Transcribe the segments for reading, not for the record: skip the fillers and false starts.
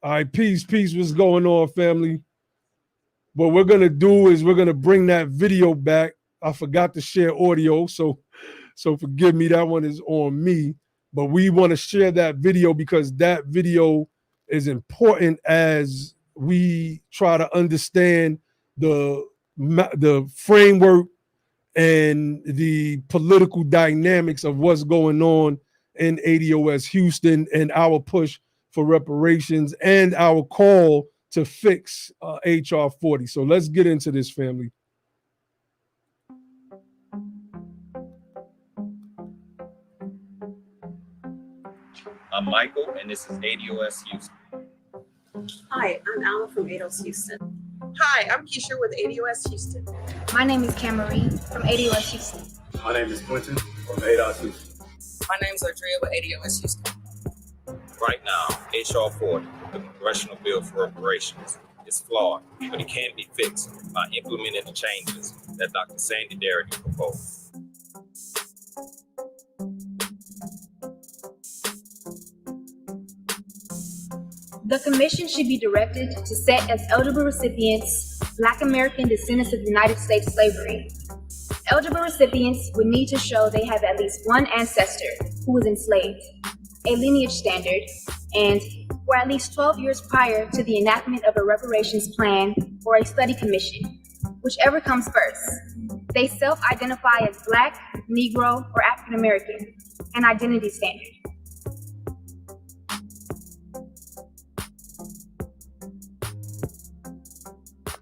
All right, peace, peace. What's going on, family? What we're gonna do is we're gonna bring that video back. I forgot to share audio, so forgive me. That one is on me. But we want to share that video because that video is important as we try to understand the framework and the political dynamics of what's going on in ADOS Houston and our push for reparations and our call to fix HR 40. So let's get into this, family. I'm Michael, and this is ADOS Houston. Hi, I'm Alma from ADOS Houston. Hi, I'm Keisha with ADOS Houston. My name is Camerie from ADOS Houston. My name is Quentin from ADOS Houston. My name is Andrea with ADOS Houston. Right now, HR 40, the Congressional Bill for Reparations, is flawed, but it can be fixed by implementing the changes that Dr. Sandy Darity proposed. The commission should be directed to set as eligible recipients Black American descendants of United States slavery. Eligible recipients would need to show they have at least one ancestor who was enslaved, a lineage standard, and for at least 12 years prior to the enactment of a reparations plan or a study commission, whichever comes first. They self-identify as Black, Negro, or African American, an identity standard.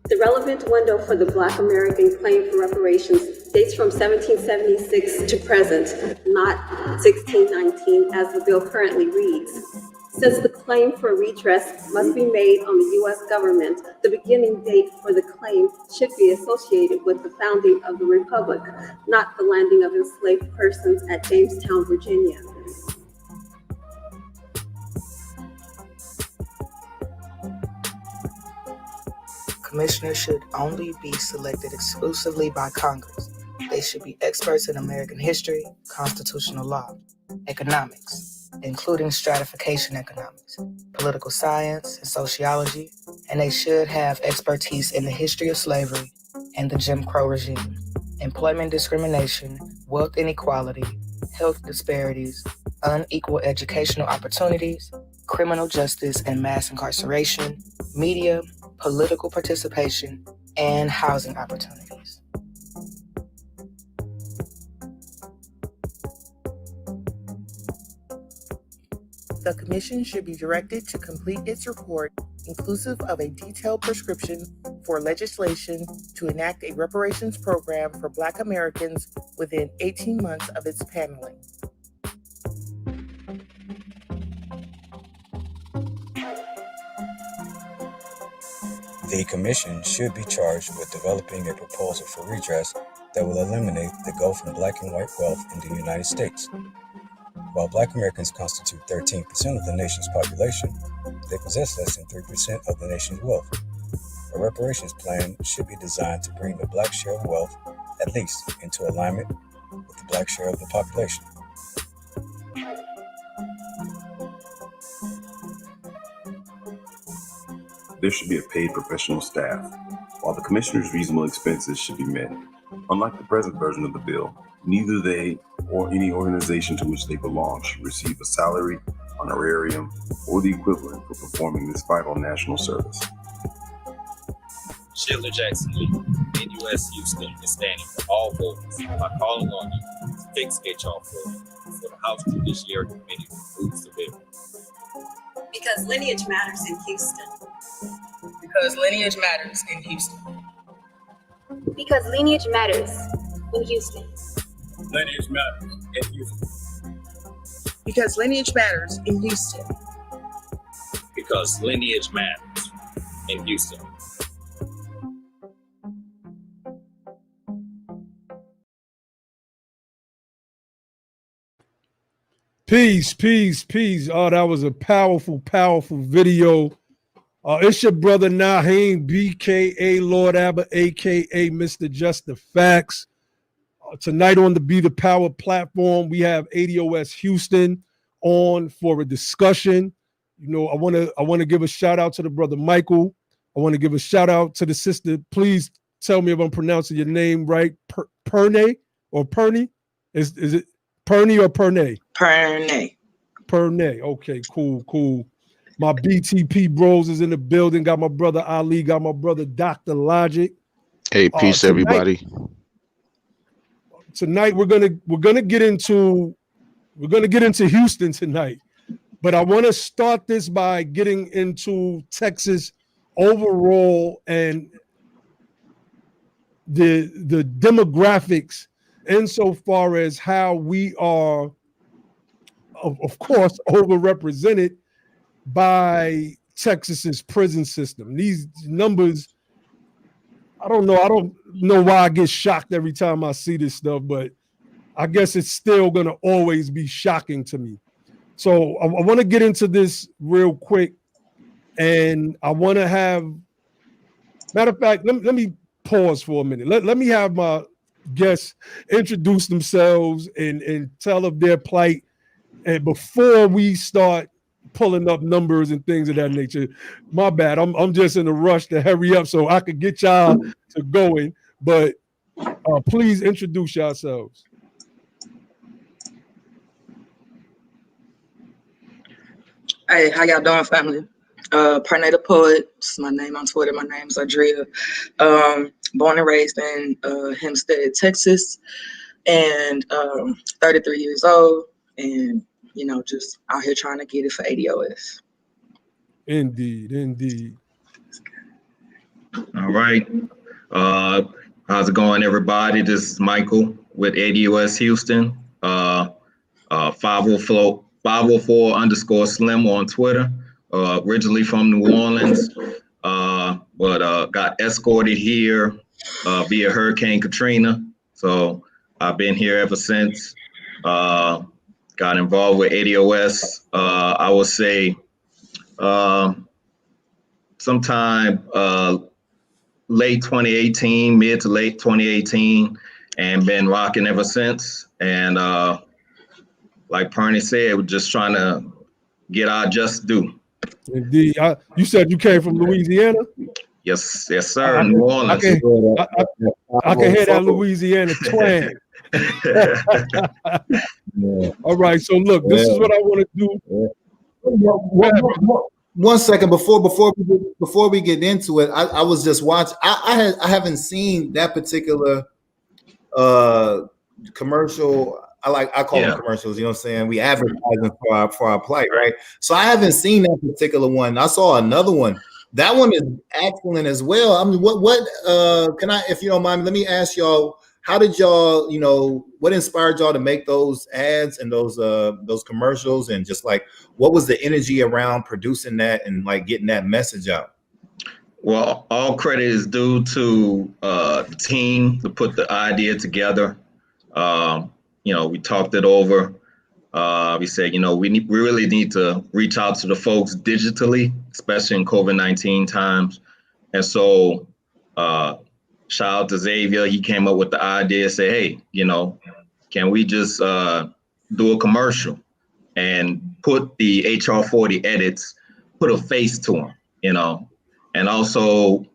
The relevant window for the Black American claim for reparations dates from 1776 to present, not 1619 as the bill currently reads. Since the claim for redress must be made on the U.S. government, the beginning date for the claim should be associated with the founding of the Republic, not the landing of enslaved persons at Jamestown, Virginia. Commissioners should only be selected exclusively by Congress. They should be experts in American history, constitutional law, economics, including stratification economics, political science, and sociology, and they should have expertise in the history of slavery and the Jim Crow regime, employment discrimination, wealth inequality, health disparities, unequal educational opportunities, criminal justice and mass incarceration, media, political participation, and housing opportunities. The commission should be directed to complete its report, inclusive of a detailed prescription for legislation to enact a reparations program for Black Americans within 18 months of its paneling. The Commission should be charged with developing a proposal for redress that will eliminate the gulf in Black and white wealth in the United States. While Black Americans constitute 13% of the nation's population, they possess less than 3% of the nation's wealth. A reparations plan should be designed to bring the Black share of wealth at least into alignment with the Black share of the population. There should be a paid professional staff, while the commissioner's reasonable expenses should be met. Unlike the present version of the bill, neither they or any organization to which they belong should receive a salary, honorarium, or the equivalent for performing this vital national service. Sheila Jackson Lee, ADOS Houston, is standing for all voters by calling on you to fix HR 40 before the House Judiciary Committee approves the bill. Because lineage matters in Houston. Because lineage matters in Houston. Because lineage matters in Houston. Lineage matters in Houston. Because lineage matters in Houston. Because lineage matters in Houston. Peace, peace, peace. Oh, that was a powerful, powerful video. It's your brother Naheem, BKA Lord Abbott, AKA Mr. Just the Facts. Tonight on the Be the Power platform, we have ADOS Houston on for a discussion. You know, I want to give a shout out to the brother Michael. I want to give a shout out to the sister. Please tell me if I'm pronouncing your name right. Pernay or Perny? Is it Perny or Pernay? Pernay. Pernay. Okay, cool. My BTP bros is in the building. Got my brother Ali. Got my brother Dr. Logic. Hey, peace, everybody. Tonight we're gonna get into Houston tonight, but I want to start this by getting into Texas overall and the demographics insofar as how we are, of course, overrepresented by Texas's prison system. These numbers, I don't know why I get shocked every time I see this stuff, but I guess it's still going to always be shocking to me. So I want to get into this real quick, and I want to have, matter of fact, let me pause for a minute. Let me have my guests introduce themselves and tell of their plight, and before we start pulling up numbers and things of that nature. My bad. I'm just in a rush to hurry up so I could get y'all to going. But please introduce yourselves. Hey, how y'all doing, family? Pernay the Poet. This is my name on Twitter. My name's Adria. Born and raised in Hempstead, Texas, and 33 years old, and you know, just out here trying to get it for ADOS. Indeed. All right. How's it going, everybody? This is Michael with ADOS Houston. 504_Slim on Twitter. Originally from New Orleans, but got escorted here via Hurricane Katrina. So I've been here ever since. Got involved with ADOS, I would say sometime late 2018, mid to late 2018, and been rocking ever since. And like Pernay said, we're just trying to get our just due. Indeed. You said you came from Louisiana? Yes, sir. New Orleans. I can hear that Louisiana twang. All right, so look, this is what I want to do. One second before we get into it, I was just watching. I haven't seen that particular commercial. I call them commercials. You know what I'm saying? We advertising for our plight, right? So I haven't seen that particular one. I saw another one. That one is excellent as well. I mean, what can I, if you don't mind, let me ask y'all. How did y'all, you know, what inspired y'all to make those ads and those commercials, and just like what was the energy around producing that and like getting that message out? Well, all credit is due to the team to put the idea together. You know, we talked it over. We said, you know, we really need to reach out to the folks digitally, especially in COVID-19 times. And so shout out to Xavier. He came up with the idea, say, hey, you know, can we just do a commercial and put the HR 40 edits, put a face to them, you know, and also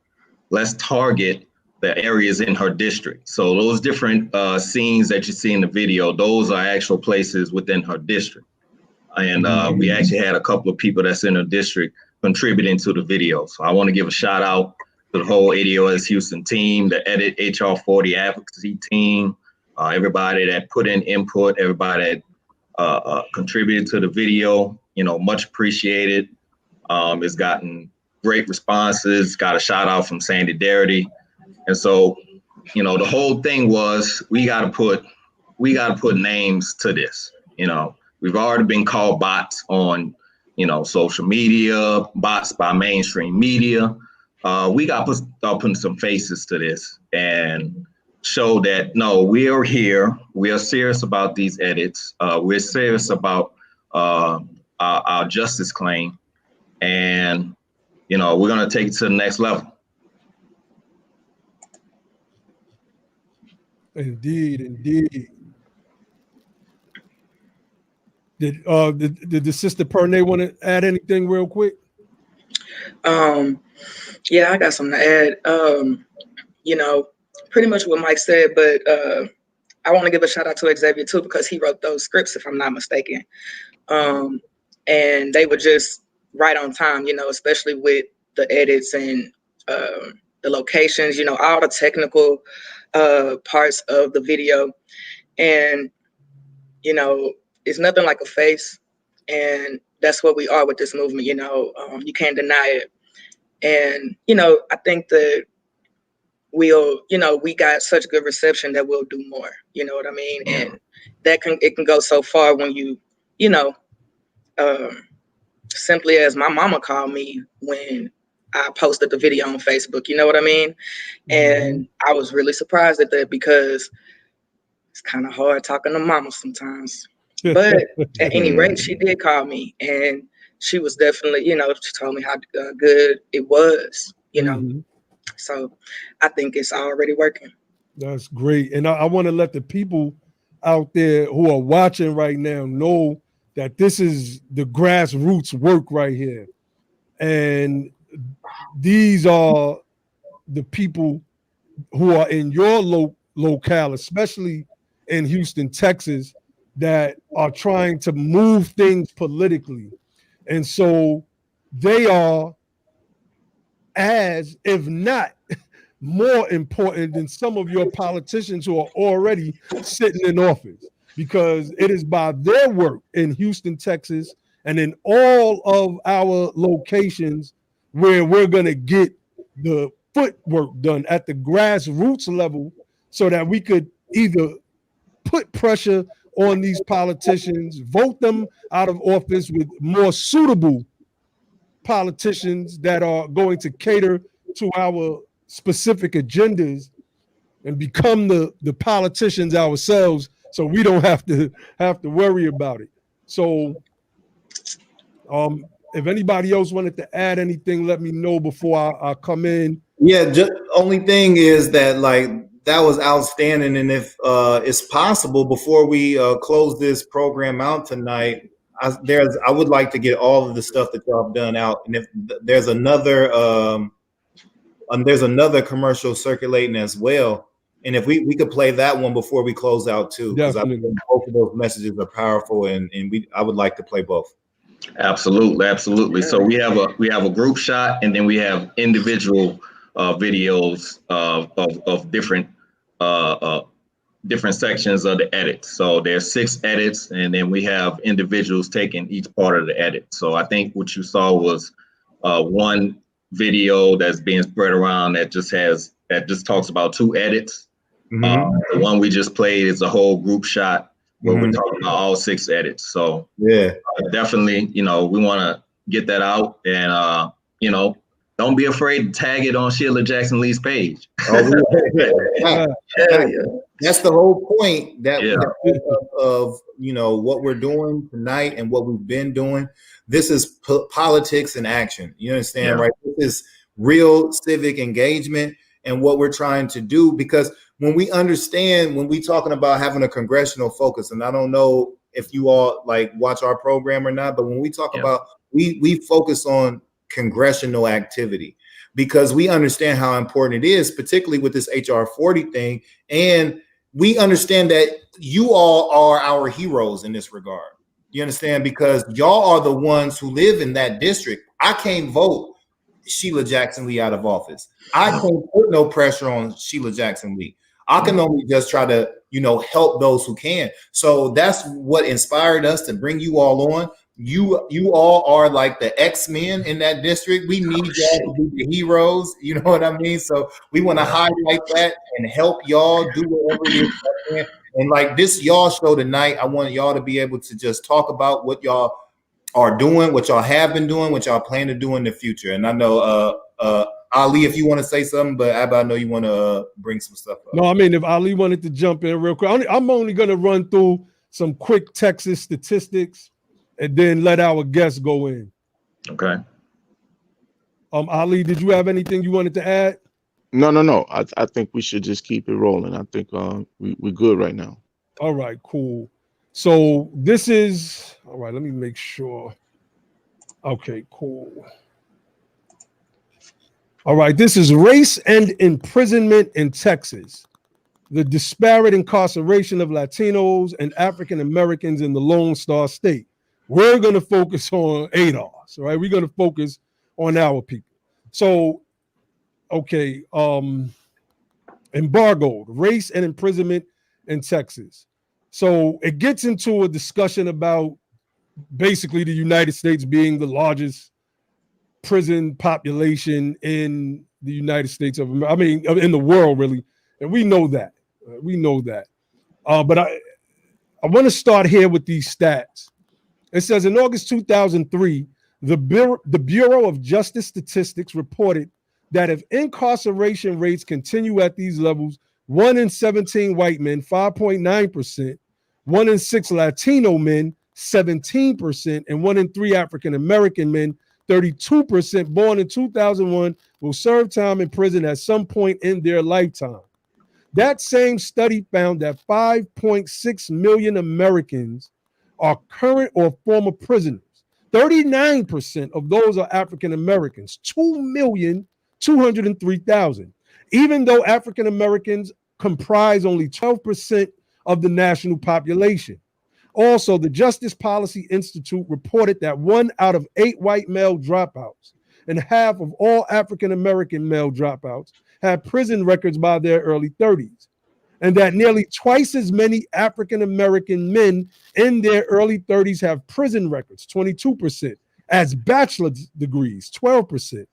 let's target the areas in her district. So those different scenes that you see in the video, those are actual places within her district. And we actually had a couple of people that's in her district contributing to the video. So I want to give a shout out to the whole ADOS Houston team, the Edit HR 40 advocacy team, everybody that put in input, everybody that contributed to the video, you know, much appreciated. It's gotten great responses, got a shout out from Sandy Darity. And so, you know, the whole thing was we got to put names to this. You know, we've already been called bots on, you know, social media, bots by mainstream media. We got to start putting some faces to this and show that, no, we are here. We are serious about these edits. We're serious about our justice claim. And, you know, we're going to take it to the next level. Indeed. Did the sister Pernay want to add anything real quick? Yeah, I got something to add. You know, pretty much what Mike said, but I want to give a shout out to Xavier too, because he wrote those scripts, if I'm not mistaken. And they were just right on time, you know, especially with the edits and the locations, you know, all the technical parts of the video. And, you know, it's nothing like a face. And that's what we are with this movement, you know, you can't deny it. And, you know, I think that we got such good reception that we'll do more, you know what I mean? And it can go so far when you know, simply as my mama called me when I posted the video on Facebook, you know what I mean? And I was really surprised at that, because it's kind of hard talking to mama sometimes. But at any rate, she did call me, and she was definitely, you know, she told me how good it was, you know. So I think it's already working. That's great. And I want to let the people out there who are watching right now know that this is the grassroots work right here. And these are the people who are in your locale, especially in Houston, Texas, that are trying to move things politically. And so they are as, if not more important than some of your politicians who are already sitting in office, because it is by their work in Houston, Texas, and in all of our locations where we're going to get the footwork done at the grassroots level, so that we could either put pressure on these politicians, vote them out of office with more suitable politicians that are going to cater to our specific agendas, and become the politicians ourselves, so we don't have to worry about it. So if anybody else wanted to add anything, let me know before I come in. Yeah, just only thing is that, like, that was outstanding. And if it's possible, before we close this program out tonight, I would like to get all of the stuff that y'all have done out. And if there's another commercial circulating as well, and if we could play that one before we close out too, because I think both of those messages are powerful, and I would like to play both. Absolutely. So we have a group shot, and then we have individual videos of different sections of the edit. So there's 6 edits, and then we have individuals taking each part of the edit. So I think what you saw was one video that's being spread around that just talks about 2 edits. The one we just played is a whole group shot where we're talking about all 6 edits. So yeah, definitely, you know, we want to get that out, and you know, don't be afraid to tag it on Sheila Jackson Lee's page. That's the whole point of you know, what we're doing tonight and what we've been doing. This is politics in action. You understand, right? This is real civic engagement and what we're trying to do. Because when we talking about having a congressional focus, and I don't know if you all like watch our program or not, but when we talk about, we focus on congressional activity, because we understand how important it is, particularly with this HR 40 thing. And we understand that you all are our heroes in this regard. You understand? Because y'all are the ones who live in that district. I can't vote Sheila Jackson Lee out of office. I can't put no pressure on Sheila Jackson Lee. I can only just try to, you know, help those who can. So that's what inspired us to bring you all on. You all are like the X-Men in that district. We need y'all to be the heroes. You know what I mean? So we want to highlight that and help y'all do whatever it is y'all can. And like this y'all show tonight, I want y'all to be able to just talk about what y'all are doing, what y'all have been doing, what y'all plan to do in the future. And I know Ali, if you want to say something, but Abba, I know you want to bring some stuff up. No, I mean, if Ali wanted to jump in real quick, I'm only going to run through some quick Texas statistics and then let our guests go in. Okay. Ali, did you have anything you wanted to add? No. I think we should just keep it rolling. I think we're good right now. All right, cool. So this is, All right, let me make sure. Okay, cool. All right, this is race and imprisonment in Texas. The disparate incarceration of Latinos and African Americans in the Lone Star State. We're going to focus on ADOS, right? We're going to focus on our people. So, okay, embargoed, race and imprisonment in Texas. So it gets into a discussion about basically the United States being the largest prison population in the United States of America. I mean, in the world, really. And we know that. We know that. But I want to start here with these stats. It says in August 2003, the Bureau of Justice Statistics reported that if incarceration rates continue at these levels, 1 in 17 white men, 5.9%, 1 in 6 Latino men, 17%, and 1 in 3 African American men, 32%, born in 2001, will serve time in prison at some point in their lifetime. That same study found that 5.6 million Americans are current or former prisoners. 39% of those are African Americans, 2,203,000. Even though African Americans comprise only 12% of the national population. Also, the Justice Policy Institute reported that 1 out of 8 white male dropouts and half of all African American male dropouts had prison records by their early 30s, and that nearly twice as many African American men in their early 30s have prison records, 22%, as bachelor's degrees, 12%.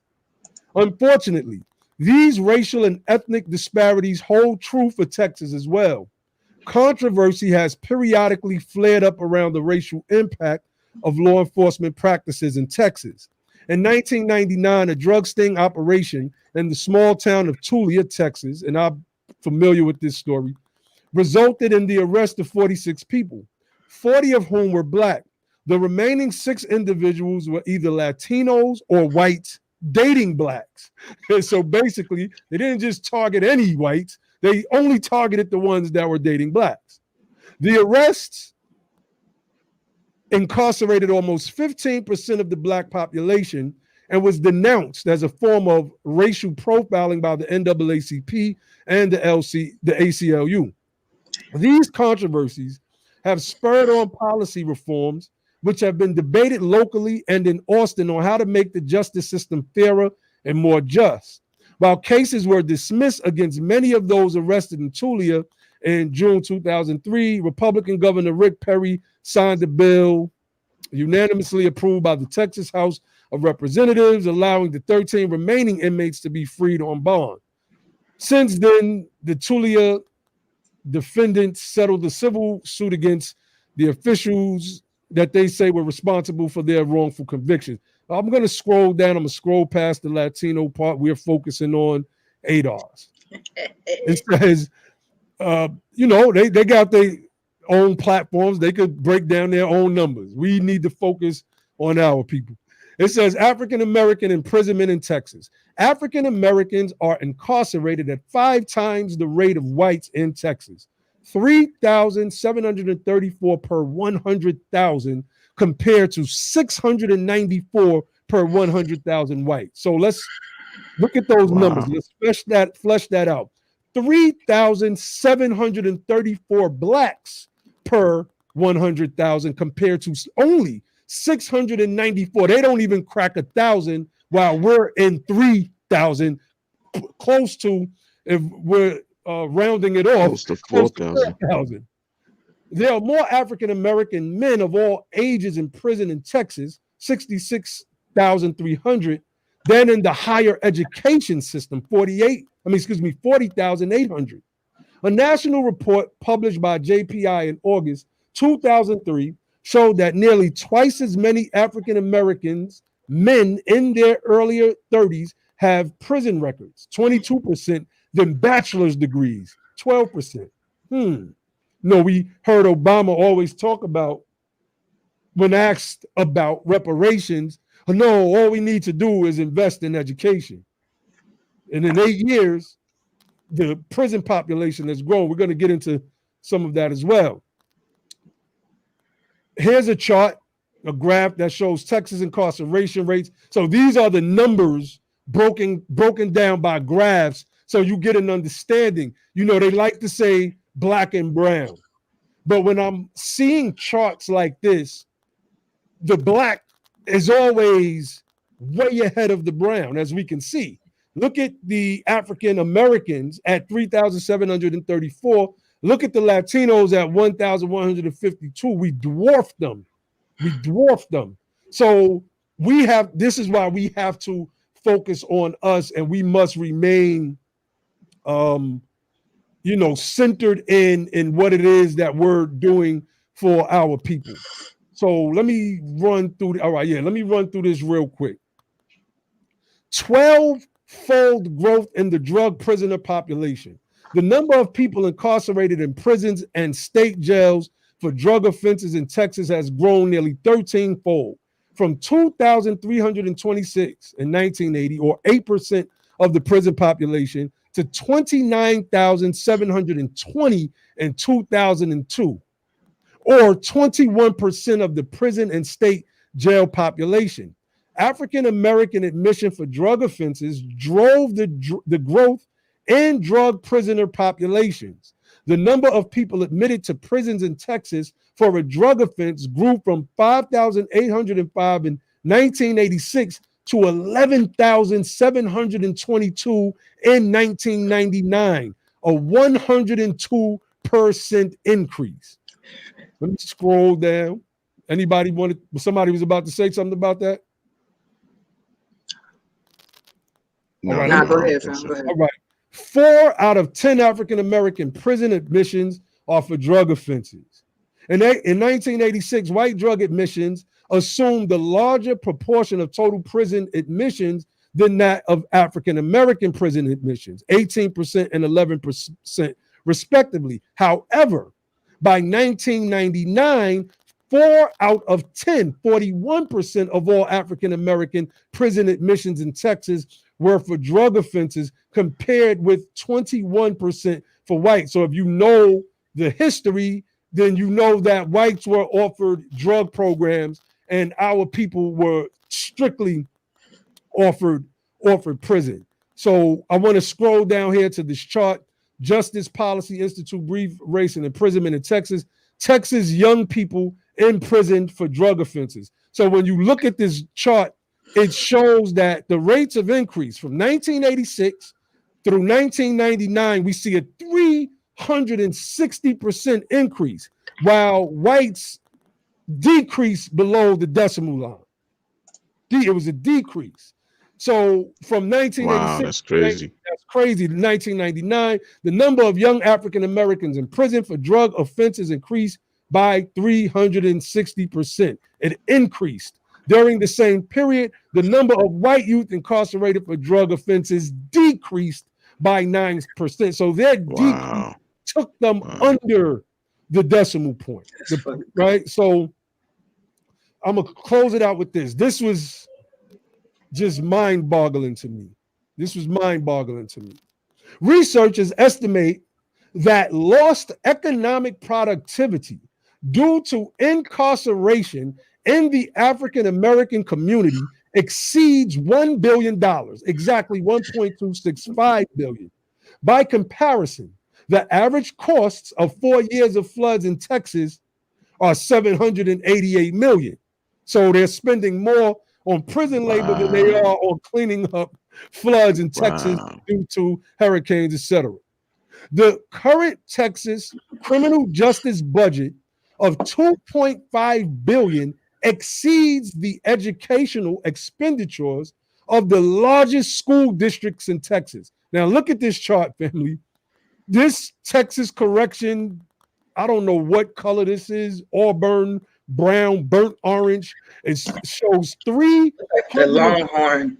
Unfortunately, these racial and ethnic disparities hold true for Texas as well. Controversy has periodically flared up around the racial impact of law enforcement practices in Texas. In 1999, a drug sting operation in the small town of Tulia, Texas, and I'm familiar with this story, resulted in the arrest of 46 people, 40 of whom were Black. The remaining 6 individuals were either Latinos or whites dating Blacks. And so basically, they didn't just target any whites, they only targeted the ones that were dating Blacks. The arrests incarcerated almost 15% of the Black population and was denounced as a form of racial profiling by the NAACP and the ACLU. These controversies have spurred on policy reforms, which have been debated locally and in Austin on how to make the justice system fairer and more just. While cases were dismissed against many of those arrested in Tulia in June 2003, Republican Governor Rick Perry signed a bill unanimously approved by the Texas House of Representatives, allowing the 13 remaining inmates to be freed on bond. Since then, the Tulia defendants settled the civil suit against the officials that they say were responsible for their wrongful convictions. I'm going to scroll down. I'm going to scroll past the Latino part. We're focusing on ADOS. It says, they got their own platforms. They could break down their own numbers. We need to focus on our people. It says African American imprisonment in Texas. African Americans are incarcerated at 5 times the rate of whites in Texas. 3,734 per 100,000 compared to 694 per 100,000 whites. So let's look at those numbers. Let's flesh that out. 3,734 Blacks per 100,000 compared to only 694. They don't even crack 1,000 while we're in 3,000, close to, if we're rounding it off, close to 4,000. There are more African American men of all ages in prison in Texas, 66,300, than in the higher education system, 40,800. A national report published by JPI in August 2003 showed that nearly twice as many African Americans, men in their earlier 30s, have prison records, 22%, than bachelor's degrees, 12%. No, we heard Obama always talk about, when asked about reparations, no, all we need to do is invest in education. And in 8 years, the prison population has grown. We're going to get into some of that as well. Here's a chart a graph that shows Texas incarceration rates. So these are the numbers broken down by graphs, so you get an understanding. You know, they like to say black and brown, but when I'm seeing charts like this, the black is always way ahead of the brown, as we can see. Look at the African Americans at 3,734. Look at the Latinos at 1,152. We dwarfed them. So this is why we have to focus on us, and we must remain, centered in what it is that we're doing for our people. So let me run through. Let me run through this real quick. 12-fold growth in the drug prisoner population. The number of people incarcerated in prisons and state jails for drug offenses in Texas has grown nearly 13-fold, from 2,326 in 1980, or 8% of the prison population, to 29,720 in 2002, or 21% of the prison and state jail population. African American admission for drug offenses drove the growth in drug prisoner populations. The number of people admitted to prisons in Texas for a drug offense grew from 5,805 in 1986 to 11,722 in 1999, a 102% increase. Let me scroll down. Somebody was about to say something about that? Go ahead, fam. Go ahead. All right. 4 out of 10 African American prison admissions are for drug offenses. In 1986, white drug admissions assumed the larger proportion of total prison admissions than that of African American prison admissions, 18% and 11% respectively. However, by 1999, 4 out of 10, 41% of all African American prison admissions in Texas were for drug offenses, compared with 21% for whites. So if you know the history, then you know that whites were offered drug programs and our people were strictly offered prison. So I want to scroll down here to this chart. Justice Policy Institute, brief race and imprisonment in Texas. Texas young people in prison for drug offenses. So when you look at this chart, it shows that the rates of increase from 1986 through 1999, we see a 360% increase, while whites decreased below the decimal line. It was a decrease. So from 1986, that's crazy. That's crazy. To 1999, the number of young African Americans in prison for drug offenses increased by 360%. It increased. During the same period, the number of white youth incarcerated for drug offenses decreased by 9%. So their decrease took them under the decimal point, right? So I'm going to close it out with this. This was just mind-boggling to me. Researchers estimate that lost economic productivity due to incarceration in the African American community exceeds $1 billion, exactly $1.265 billion. By comparison, the average costs of 4 years of floods in Texas are $788 million. So they're spending more on prison labor than they are on cleaning up floods in Texas due to hurricanes, etc. The current Texas criminal justice budget of $2.5 billion exceeds the educational expenditures of the largest school districts in Texas. Now look at this chart, family. This Texas correction, I don't know what color this is, auburn, brown, burnt orange. It shows the Longhorn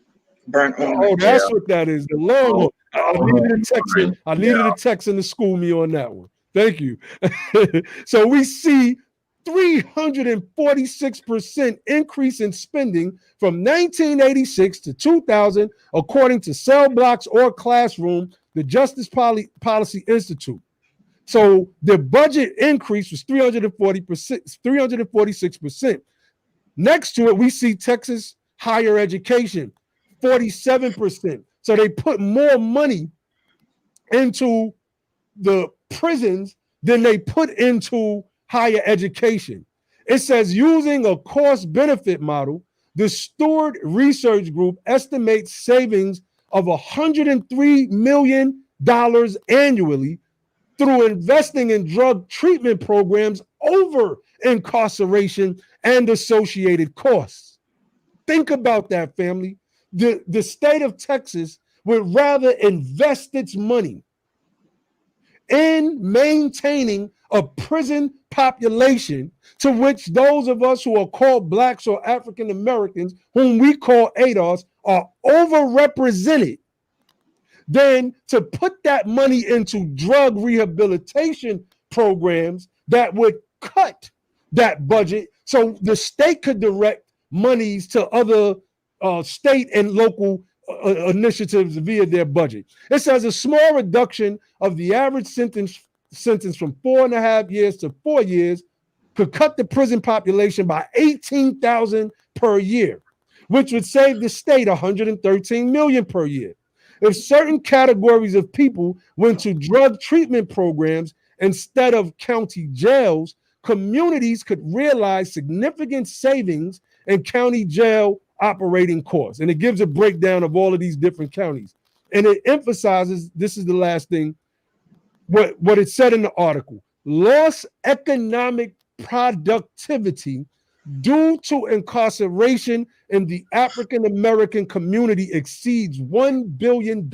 burnt orange. Oh, that's what that is. The Longhorn. I needed a Texan to school me on that one. Thank you. So we see 346% increase in spending from 1986 to 2000, according to Cell Blocks or Classroom, the Justice Policy Institute. So the budget increase was 346%. Next to it, we see Texas higher education, 47%. So they put more money into the prisons than they put into higher education. It says using a cost benefit model, the Steward Research Group estimates savings of $103 million annually through investing in drug treatment programs over incarceration and associated costs. Think about that, family. The state of Texas would rather invest its money in maintaining a prison population to which those of us who are called Blacks or African Americans, whom we call ADOS, are overrepresented, than to put that money into drug rehabilitation programs that would cut that budget so the state could direct monies to other state and local initiatives via their budget. It says a small reduction of the average sentence from 4.5 years to 4 years could cut the prison population by 18,000 per year, which would save the state $113 million per year. If certain categories of people went to drug treatment programs instead of county jails, communities could realize significant savings in county jail operating costs. And it gives a breakdown of all of these different counties. And it emphasizes, this is the last thing, what it said in the article: lost economic productivity due to incarceration in the African American community exceeds $1 billion.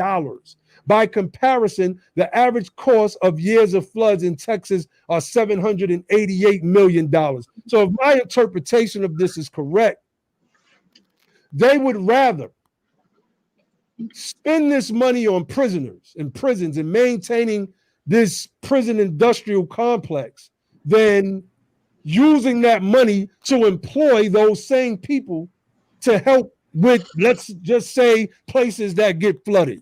By comparison, the average cost of years of floods in Texas are $788 million. So if my interpretation of this is correct, they would rather spend this money on prisoners and prisons and maintaining this prison industrial complex than using that money to employ those same people to help with, let's just say, places that get flooded.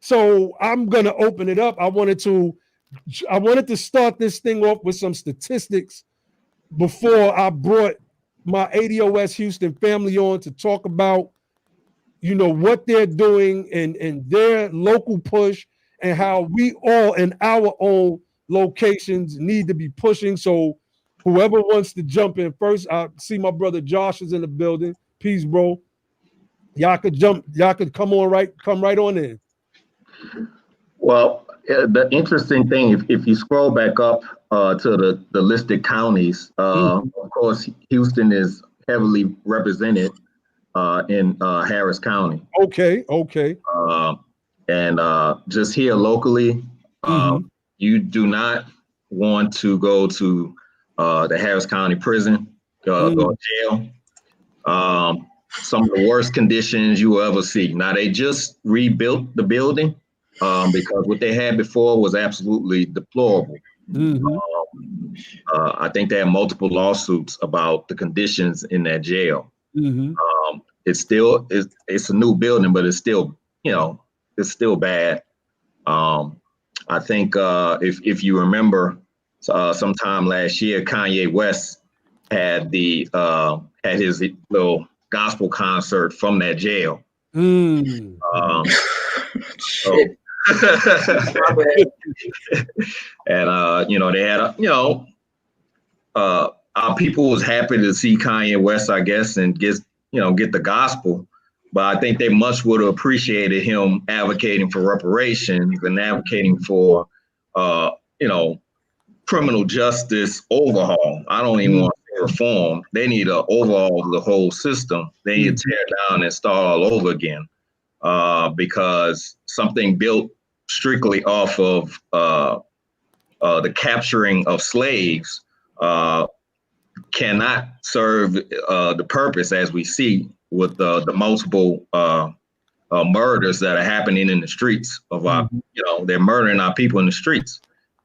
So I'm going to open it up. I wanted to start this thing off with some statistics before I brought my ADOS Houston family on to talk about, what they're doing and their local push and how we all in our own locations need to be pushing. So whoever wants to jump in first, I see my brother Josh is in the building. Peace, bro. Y'all could come right on in. Well, the interesting thing, if you scroll back up to the listed counties, of course, Houston is heavily represented in Harris County. Okay. And just here locally, you do not want to go to the Harris County prison, go to jail. Some of the worst conditions you will ever see. Now, they just rebuilt the building because what they had before was absolutely deplorable. I think they had multiple lawsuits about the conditions in that jail. It's a new building, but it's still, it's still bad. I think if you remember, sometime last year, Kanye West had his little gospel concert from that jail. And they had our people was happy to see Kanye West, I guess, and get the gospel. But I think they much would have appreciated him advocating for reparations and advocating for criminal justice overhaul. I don't even want to say reform. They need to overhaul the whole system. They need to tear down and start all over again, because something built strictly off of the capturing of slaves cannot serve the purpose as we see with the multiple murders that are happening in the streets of our, they're murdering our people in the streets.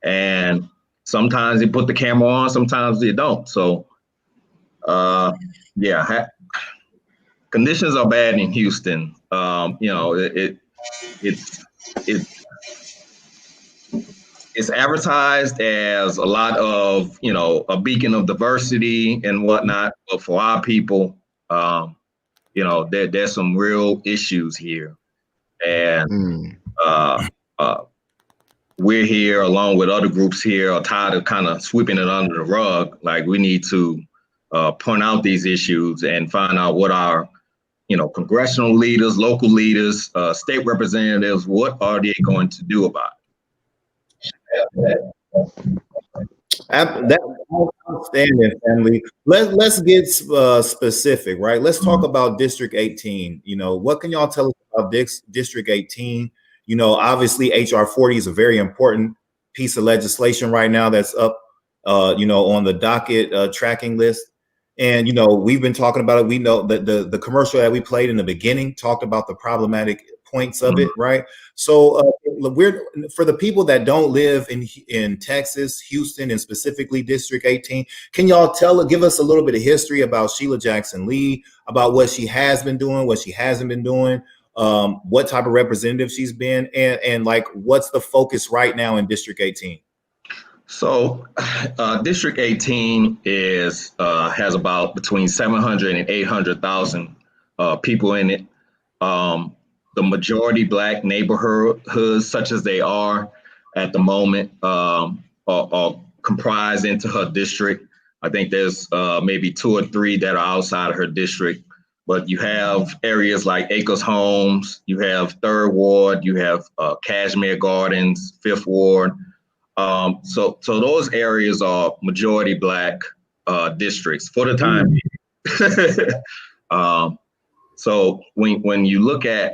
And sometimes they put the camera on, sometimes they don't. So, conditions are bad in Houston. it's advertised as a lot of, you know, a beacon of diversity and whatnot, but for our people, you know, there's some real issues here, and we're here along with other groups here are tired of kind of sweeping it under the rug. Like, we need to point out these issues and find out what our, you know, congressional leaders, local leaders, state representatives, what are they going to do about it? That outstanding, family. Let's get specific, right? Let's talk about District 18. You know, what can y'all tell us about District 18? You know, obviously HR 40 is a very important piece of legislation right now that's up, you know, on the docket tracking list. And, you know, we've been talking about it. We know that the commercial that we played in the beginning talked about the problematic points of it, right? So we're, for the people that don't live in Texas, Houston, and specifically District 18, can y'all give us a little bit of history about Sheila Jackson Lee, about what she has been doing, what she hasn't been doing, what type of representative she's been, and like, what's the focus right now in District 18? So District 18 is has about between 700 and 800,000 people in it. The majority Black neighborhoods, such as they are at the moment, are comprised into her district. I think there's maybe 2 or 3 that are outside of her district, but you have areas like Acres Homes, you have 3rd Ward, you have Cashmere Gardens, 5th Ward. So those areas are majority Black districts for the time being. So when you look at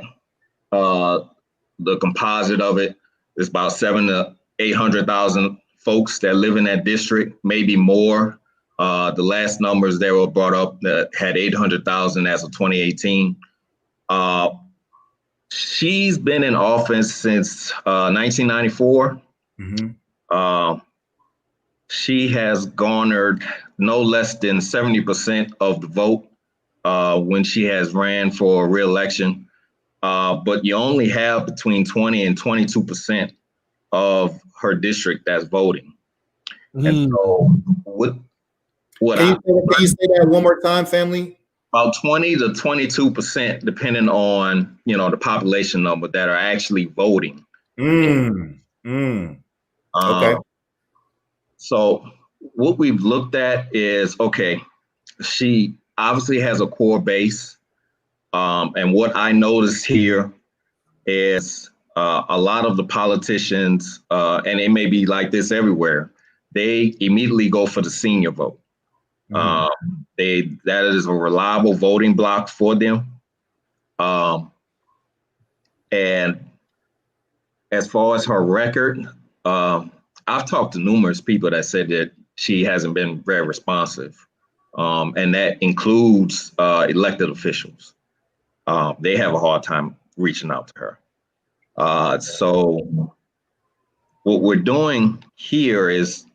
the composite of it, it's about 700,000 to 800,000 folks that live in that district, maybe more. The last numbers that were brought up that had 800,000 as of 2018. She's been in office since 1994. She has garnered no less than 70% of the vote when she has ran for re-election. But you only have between 20 and 22% of her district that's voting. And so can you say that one more time, family? About 20 to 22%, depending on, you know, the population number that are actually voting. Okay. So what we've looked at is, okay, she obviously has a core base. And what I noticed here is a lot of the politicians, and it may be like this everywhere, they immediately go for the senior vote. That is a reliable voting block for them. And as far as her record, I've talked to numerous people that said that she hasn't been very responsive. And that includes elected officials. They have a hard time reaching out to her. So what we're doing here is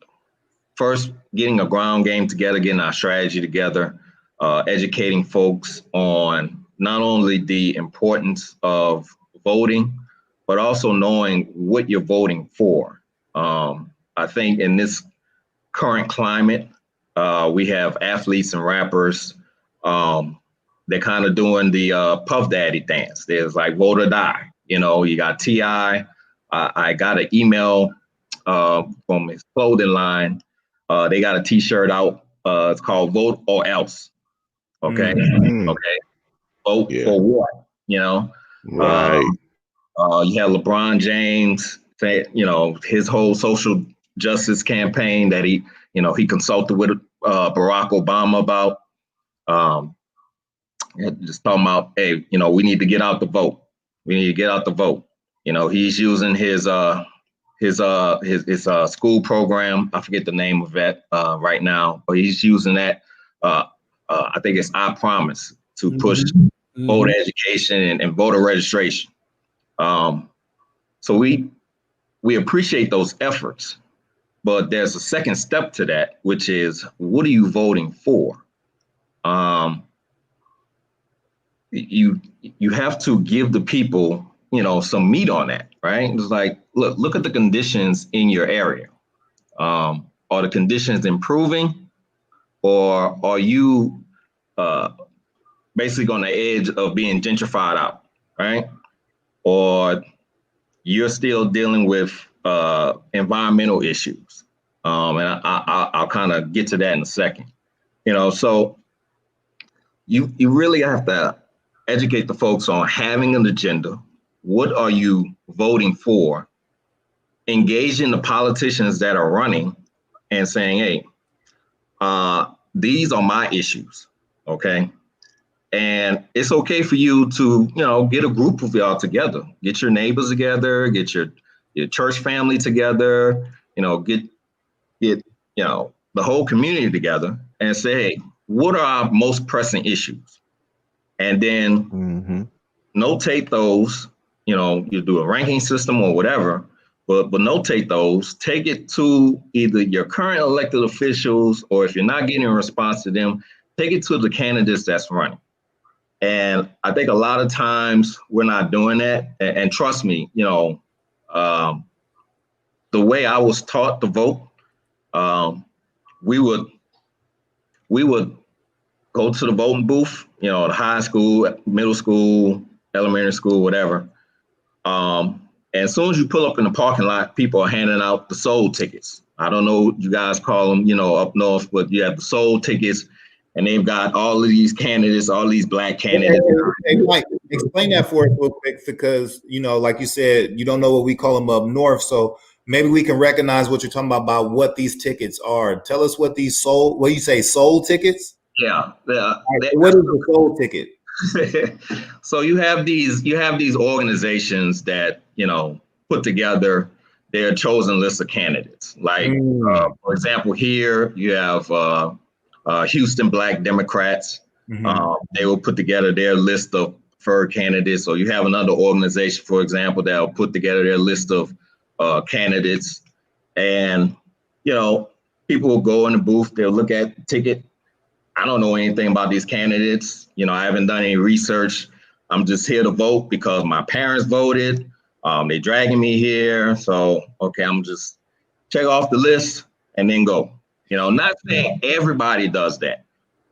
first getting a ground game together, getting our strategy together, educating folks on not only the importance of voting, but also knowing what you're voting for. I think in this current climate, we have athletes and rappers. They're kind of doing the Puff Daddy dance. There's like vote or die. You know, you got T.I. I got an email from his clothing line. They got a T-shirt out. It's called Vote or Else. Okay. Okay. Vote for what? You know. Right. You have LeBron James say, you know, his whole social justice campaign that he consulted with Barack Obama about. Just talking about, hey, you know, we need to get out the vote. We need to get out the vote. You know, he's using his school program. I forget the name of it right now, but he's using that. I think it's I Promise to push voter education and voter registration. So we appreciate those efforts, but there's a second step to that, which is, what are you voting for? You have to give the people some meat on that, right? It's like, look at the conditions in your area. Are the conditions improving, or are you basically on the edge of being gentrified out, right? Or you're still dealing with environmental issues. And I'll kind of get to that in a second. So you really have to educate the folks on having an agenda. What are you voting for? Engaging the politicians that are running and saying, hey, these are my issues, okay? And it's okay for you to, get a group of y'all together, get your neighbors together, get your church family together, get the whole community together and say, hey, what are our most pressing issues? And then notate those, you do a ranking system or whatever, but notate those, take it to either your current elected officials, or if you're not getting a response to them, take it to the candidates that's running. And I think a lot of times we're not doing that. And trust me, the way I was taught to vote, we would go to the voting booth, the high school, middle school, elementary school, whatever. And as soon as you pull up in the parking lot, people are handing out the soul tickets. I don't know what you guys call them, up north, but you have the soul tickets. And they've got all of these candidates, all these Black candidates. Hey, Mike, explain that for us real quick, because, like you said, you don't know what we call them up north. So maybe we can recognize what you're talking about what these tickets are. Tell us what these soul tickets? Yeah. What is the soul ticket? So you have these organizations that, put together their chosen list of candidates. Like, for example, here you have Houston Black Democrats. They will put together their list of preferred candidates. Or you have another organization, for example, that will put together their list of candidates. And, people will go in the booth, they'll look at the ticket. I don't know anything about these candidates. I haven't done any research. I'm just here to vote because my parents voted. They're dragging me here. So, okay, I'm just check off the list and then go. Not saying everybody does that,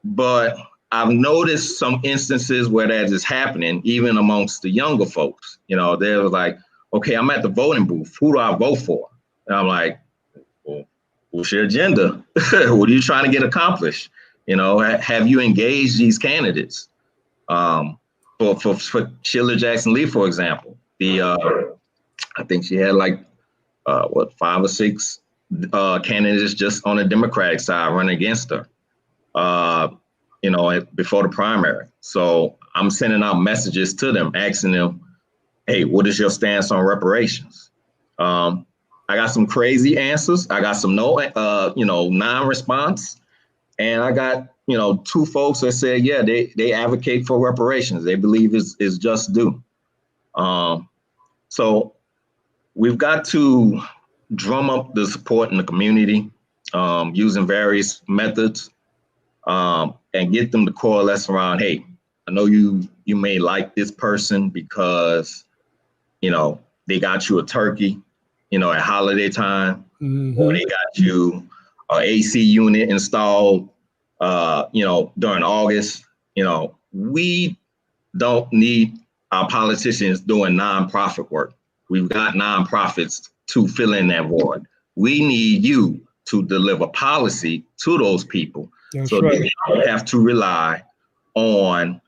but I've noticed some instances where that is happening, even amongst the younger folks. They're like, okay, I'm at the voting booth. Who do I vote for? And I'm like, well, what's your agenda? What are you trying to get accomplished? Have you engaged these candidates? For Sheila Jackson Lee, for example, I think she had 5 or 6 candidates just on the Democratic side running against her, before the primary. So I'm sending out messages to them, asking them, hey, what is your stance on reparations? I got some crazy answers. I got some non-response. And I got, 2 folks that said, yeah, they advocate for reparations. They believe it's just due. So we've got to drum up the support in the community using various methods and get them to coalesce around, hey, I know you may like this person because, they got you a turkey, at holiday time, or they got you an AC unit installed, during August. We don't need our politicians doing nonprofit work. We've got nonprofits to fill in that void. We need you to deliver policy to those people. That's so right. They don't have to rely on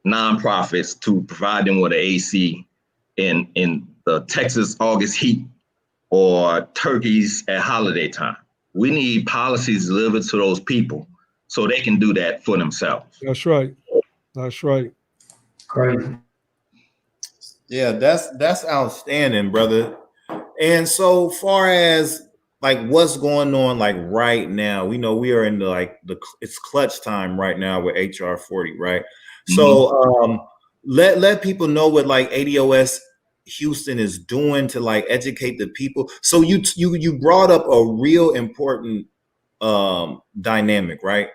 nonprofits to provide them with an AC in the Texas August heat or turkeys at holiday time. We need policies delivered to those people so they can do that for themselves. That's right. That's right. Crazy. Yeah, that's outstanding, brother. And so far as what's going on right now, we know we are in it's clutch time right now with HR 40, right? So let people know what ADOS Houston is doing to educate the people. So you brought up a real important dynamic, right?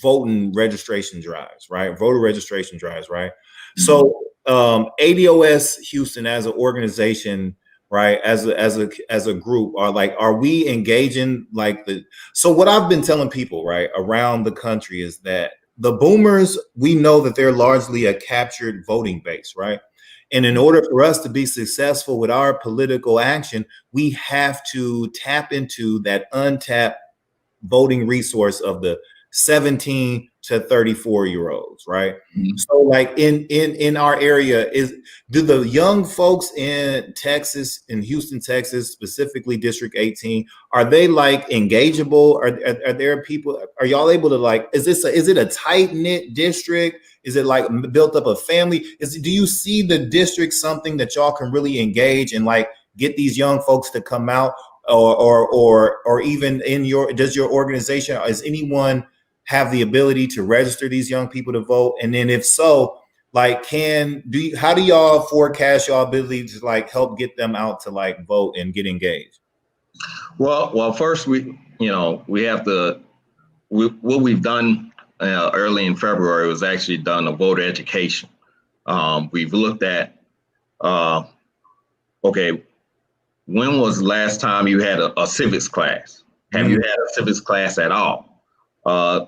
Voting registration drives, right? Voter registration drives, right? So ADOS Houston as an organization, right? As a group, are we engaging so what I've been telling people, right, around the country is that the boomers, we know that they're largely a captured voting base, right? And in order for us to be successful with our political action, we have to tap into that untapped voting resource of the 17 to 34-year-olds, right? Mm-hmm. So like in our area, do the young folks in Texas, in Houston, Texas, specifically District 18, are they like engageable? Are there people, are y'all able to is it a tight-knit district? Is it like built up a family? Do you see the district something that y'all can really engage and get these young folks to come out? Or even does your organization, does anyone have the ability to register these young people to vote? And then if so, how do y'all forecast y'all ability to help get them out to vote and get engaged? Well, first what we've done early in February was actually done a voter education. We've looked at, okay, when was the last time you had a civics class? Have you had a civics class at all? A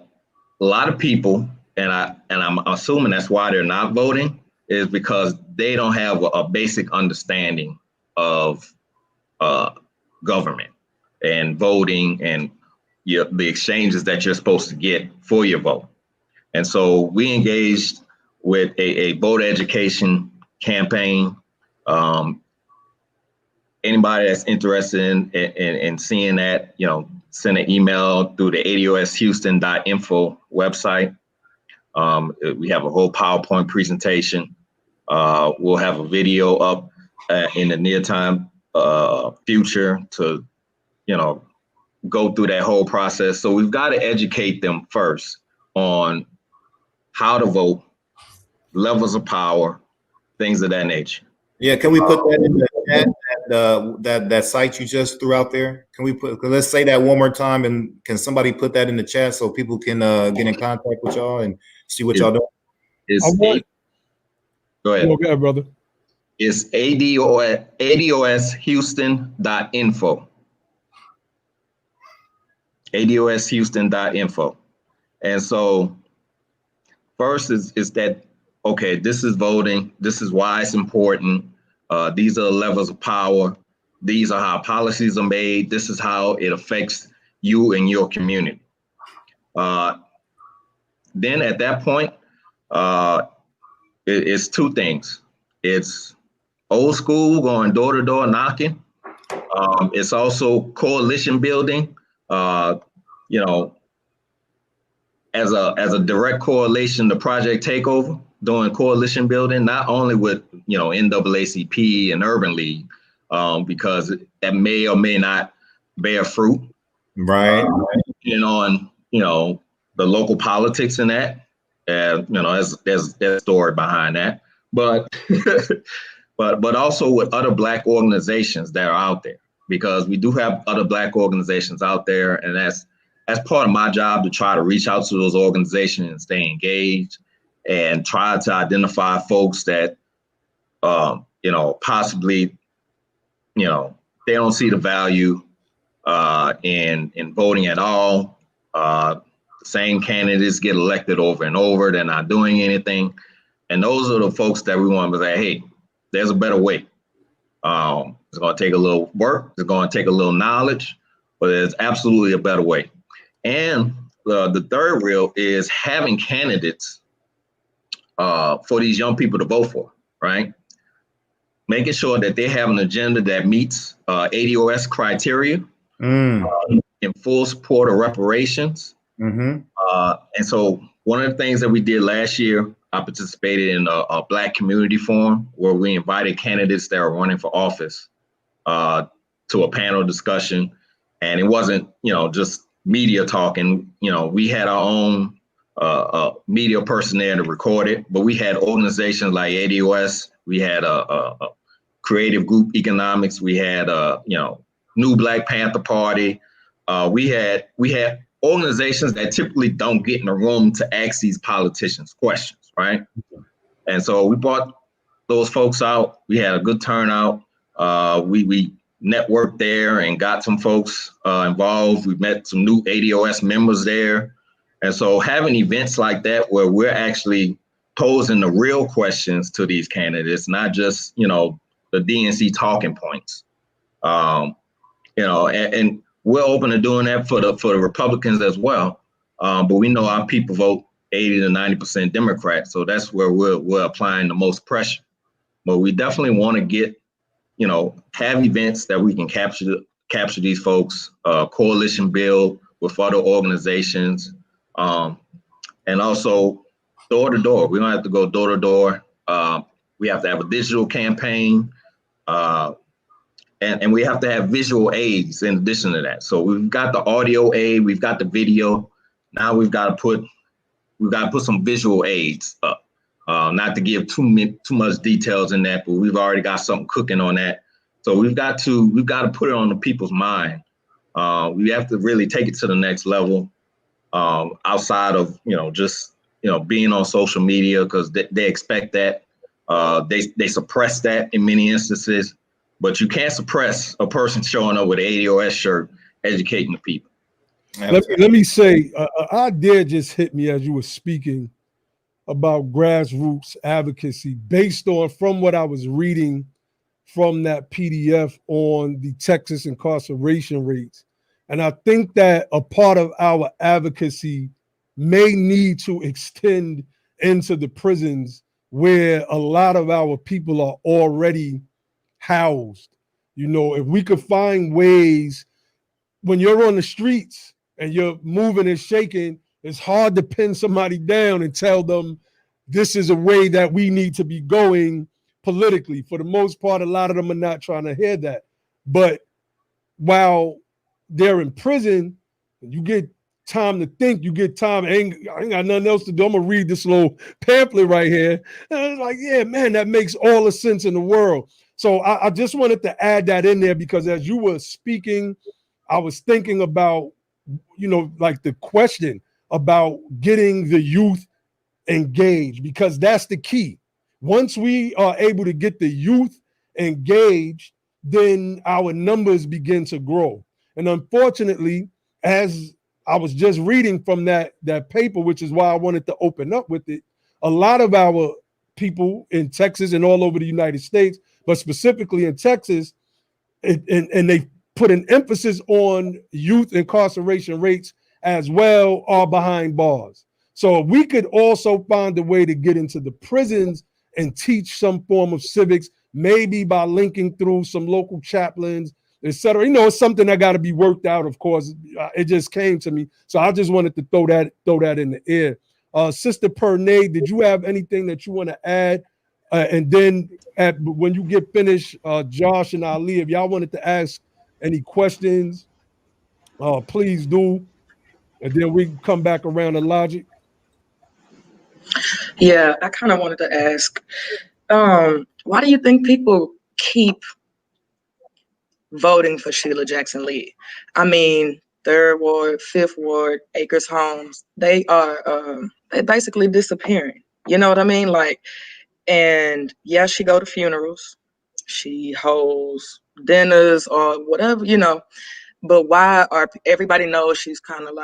lot of people, and I'm assuming that's why they're not voting, is because they don't have a basic understanding of government and voting and the exchanges that you're supposed to get for your vote. And so we engaged with a voter education campaign. Anybody that's interested in seeing that, send an email through the ADOSHouston.info website. We have a whole PowerPoint presentation. We'll have a video up in the near time future to, go through that whole process. So we've got to educate them first on how to vote, levels of power, things of that nature. Yeah, can we put that in the chat, that site you just threw out there? Let's say that one more time, and can somebody put that in the chat so people can get in contact with y'all and see what y'all doing? Go ahead. Go ahead, brother. It's ADOSHouston.info. ADOSHouston.info. And so first is that, okay, this is voting. This is why it's important. These are the levels of power. These are how policies are made. This is how it affects you and your community. Then at that point, it's two things. It's old school, going door to door knocking. It's also coalition building. As a direct correlation to Project Takeover, doing coalition building, not only with, NAACP and Urban League, because that may or may not bear fruit. Right. Depending on, the local politics in that. There's a story behind that. But, but also with other Black organizations that are out there, because we do have other Black organizations out there. And that's part of my job, to try to reach out to those organizations and stay engaged and try to identify folks that, possibly, they don't see the value in voting at all. The same candidates get elected over and over. They're not doing anything. And those are the folks that we want to say, hey, there's a better way. It's going to take a little work. It's going to take a little knowledge, but there's absolutely a better way. And the third real is having candidates for these young people to vote for, right? Making sure that they have an agenda that meets ADOS criteria, in full support of reparations. Mm-hmm. And so one of the things that we did last year, I participated in a Black community forum where we invited candidates that are running for office to a panel discussion. And it wasn't, just media talking. We had our own media person there to record it, but we had organizations like ADOS. We had a Creative Group Economics. We had New Black Panther Party. We had organizations that typically don't get in the room to ask these politicians questions, right? And so we brought those folks out. We had a good turnout. We networked there and got some folks involved. We met some new ADOS members there. And so having events like that where we're actually posing the real questions to these candidates, not just, the DNC talking points, and we're open to doing that for the Republicans as well. But we know our people vote 80 to 90% Democrat. So that's where we're applying the most pressure. But we definitely want to get, have events that we can capture these folks, coalition build with other organizations, and also door to door. We don't have to go door to door. We have to have a digital campaign, and we have to have visual aids in addition to that. So we've got the audio aid, we've got the video. Now we've got to put some visual aids up. Not to give too much details in that, but we've already got something cooking on that. So we've got to put it on the people's mind. We have to really take it to the next level, outside of just being on social media, because they expect that. They suppress that in many instances, but you can't suppress a person showing up with an ADOS shirt educating the people. Let me say, an idea just hit me as you were speaking about grassroots advocacy based on from what I was reading from that PDF on the Texas incarceration rates. And I think that a part of our advocacy may need to extend into the prisons where a lot of our people are already housed. If we could find ways, when you're on the streets and you're moving and shaking, it's hard to pin somebody down and tell them this is a way that we need to be going politically. For the most part, a lot of them are not trying to hear that. But while they're in prison, you get time to think, you get time. I ain't got nothing else to do. I'm going to read this little pamphlet right here. And it's like, yeah, man, that makes all the sense in the world. So I just wanted to add that in there because as you were speaking, I was thinking about, like the question about getting the youth engaged, because that's the key. Once we are able to get the youth engaged, then our numbers begin to grow. And unfortunately, as I was just reading from that paper, which is why I wanted to open up with it, a lot of our people in Texas and all over the United States, but specifically in Texas, and they put an emphasis on youth incarceration rates as well, are behind bars. So we could also find a way to get into the prisons and teach some form of civics, maybe by linking through some local chaplains, etc. It's something that got to be worked out, of course. It just came to me. So I just wanted to throw that in the air. Sister Pernay, did you have anything that you want to add? And then when you get finished, Josh and Ali, if y'all wanted to ask any questions, please do. And then we can come back around to Logic. Yeah, I kind of wanted to ask, why do you think people keep voting for Sheila Jackson Lee? I mean, 3rd Ward, 5th Ward, Acres Homes, they are they basically disappearing. You know what I mean? And yeah, she go to funerals, she holds dinners or whatever, but why are everybody knows she's kind of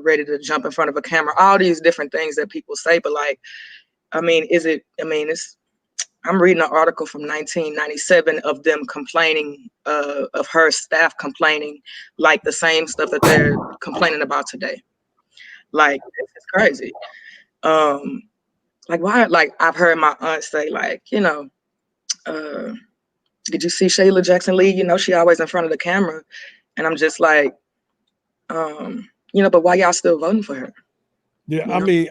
ready to jump in front of a camera, all these different things that people say, but I'm reading an article from 1997 of them complaining, of her staff complaining the same stuff that they're complaining about today. This is crazy. Why? I've heard my aunt say, did you see Sheila Jackson Lee? She always in front of the camera. And I'm just but why y'all still voting for her? Yeah, I mean,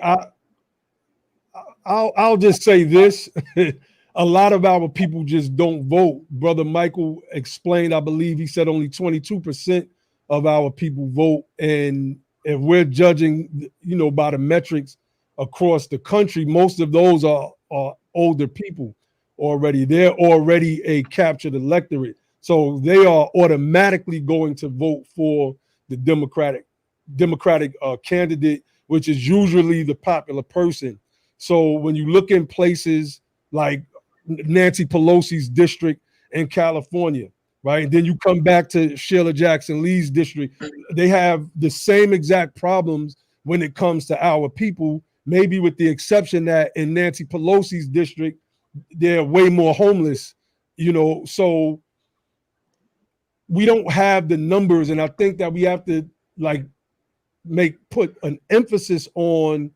I'll just say this. A lot of our people just don't vote. Brother Michael explained, I believe he said only 22% of our people vote. And if we're judging, by the metrics across the country, most of those are older people already. They're already a captured electorate. So they are automatically going to vote for the Democratic candidate, which is usually the popular person. So when you look in places like Nancy Pelosi's district in California, right? And then you come back to Sheila Jackson Lee's district. They have the same exact problems when it comes to our people, maybe with the exception that in Nancy Pelosi's district, they're way more homeless, so we don't have the numbers. And I think that we have to put an emphasis on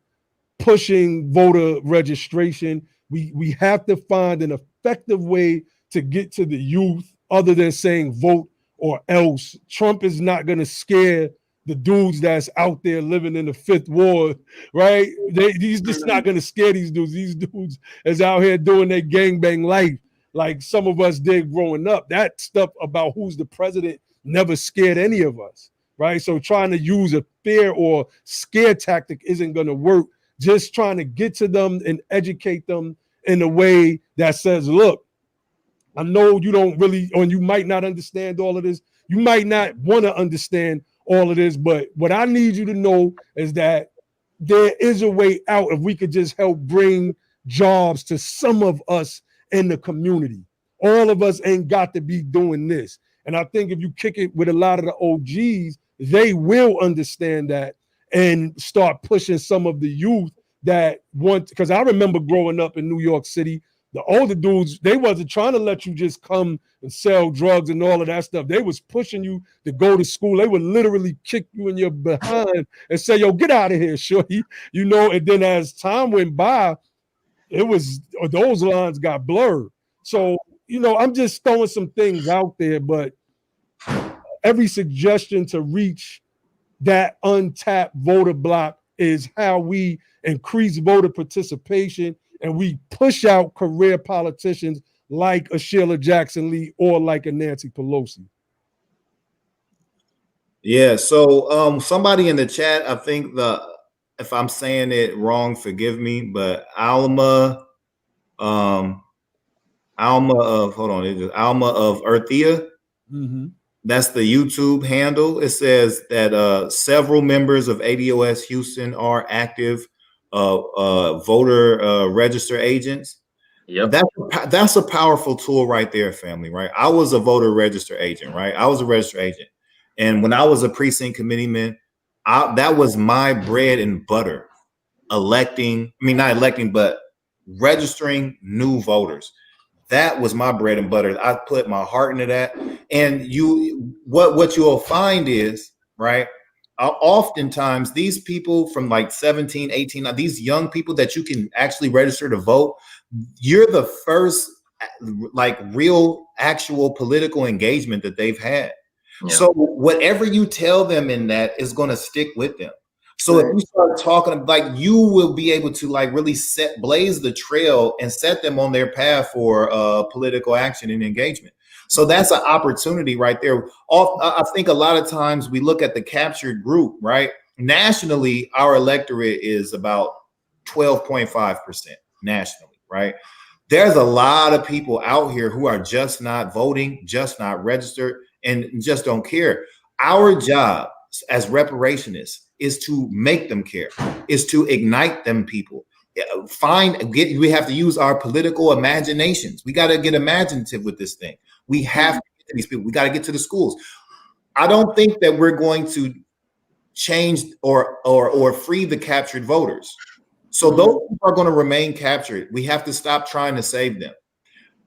pushing voter registration. We have to find an effective way to get to the youth other than saying vote or else. Trump is not going to scare the dudes that's out there living in the fifth ward, right? He's just not going to scare these dudes. These dudes is out here doing their gangbang life like some of us did growing up. That stuff about who's the president never scared any of us, right? So trying to use a fear or scare tactic isn't going to work. Just trying to get to them and educate them in a way that says, look, I know you don't really, or you might not understand all of this. You might not want to understand all of this, but what I need you to know is that there is a way out if we could just help bring jobs to some of us in the community. All of us ain't got to be doing this. And I think if you kick it with a lot of the OGs, they will understand that and start pushing some of the youth that want, because I remember growing up in New York City, the older dudes, they wasn't trying to let you just come and sell drugs and all of that stuff. They was pushing you to go to school. They would literally kick you in your behind and say, yo, get out of here, shorty. And then as time went by, those lines got blurred. So, I'm just throwing some things out there, but every suggestion to reach that untapped voter block is how we increase voter participation and we push out career politicians like a Sheila Jackson Lee or like a Nancy Pelosi. Yeah, so somebody in the chat, I think if I'm saying it wrong, forgive me, but Alma of Earthia. Mm-hmm. That's the YouTube handle. It says that several members of ADOS Houston are active voter register agents. Yep. That's a powerful tool right there, family, right? I was a voter register agent, right? I was a register agent. And when I was a precinct committeeman, that was my bread and butter, not electing, but registering new voters. That was my bread and butter. I put my heart into that. And what you'll find is, right, oftentimes these people from like 17, 18, these young people that you can actually register to vote, you're the first like real actual political engagement that they've had. Yeah. So whatever you tell them in that is going to stick with them. So if you start talking, like, you will be able to like really blaze the trail and set them on their path for political action and engagement. So that's an opportunity right there. I think a lot of times we look at the captured group, right? Nationally, our electorate is about 12.5% nationally, right? There's a lot of people out here who are just not voting, just not registered, and just don't care. Our job as reparationists is to make them care, is to ignite them people. We have to use our political imaginations. We got to get imaginative with this thing. We have to get to these people. We got to get to the schools. I don't think that we're going to change or free the captured voters. So those people are going to remain captured. We have to stop trying to save them.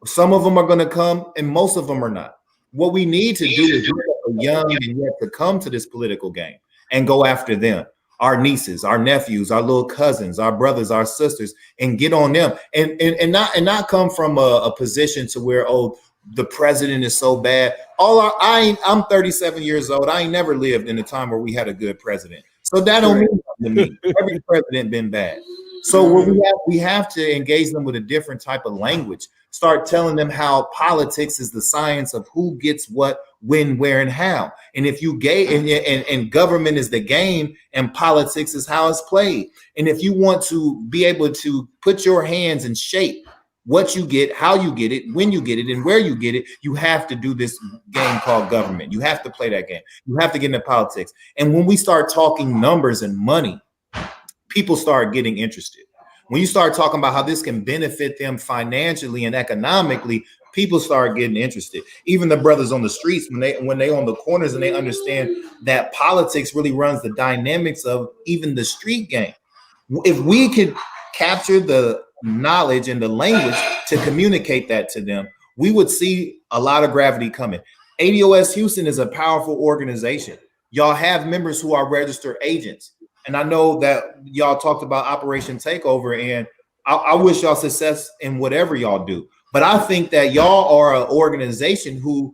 Some of them are going to come and most of them are not. What we need to do is get young and yet to come to this political game and go after them, our nieces, our nephews, our little cousins, our brothers, our sisters, and get on them and not come from a position to where, oh, the president is so bad. I'm 37 years old. I ain't never lived in a time where we had a good president. So that don't mean nothing to me. Every president been bad. So we have to engage them with a different type of language. Start telling them how politics is the science of who gets what, when, where, and how. And if you and government is the game and politics is how it's played. And if you want to be able to put your hands and shape what you get, how you get it, when you get it, and where you get it, you have to do this game called government. You have to play that game. You have to get into politics. And when we start talking numbers and money, people start getting interested. when you start talking about how this can benefit them financially and economically, people start getting interested. Even the brothers on the streets, when they on the corners and they understand that politics really runs the dynamics of even the street game. If we could capture the knowledge and the language to communicate that to them, we would see a lot of gravity coming. ADOS Houston is a powerful organization. Y'all have members who are registered agents. And I know that y'all talked about Operation Takeover, and I wish y'all success in whatever y'all do. But I think that y'all are an organization who,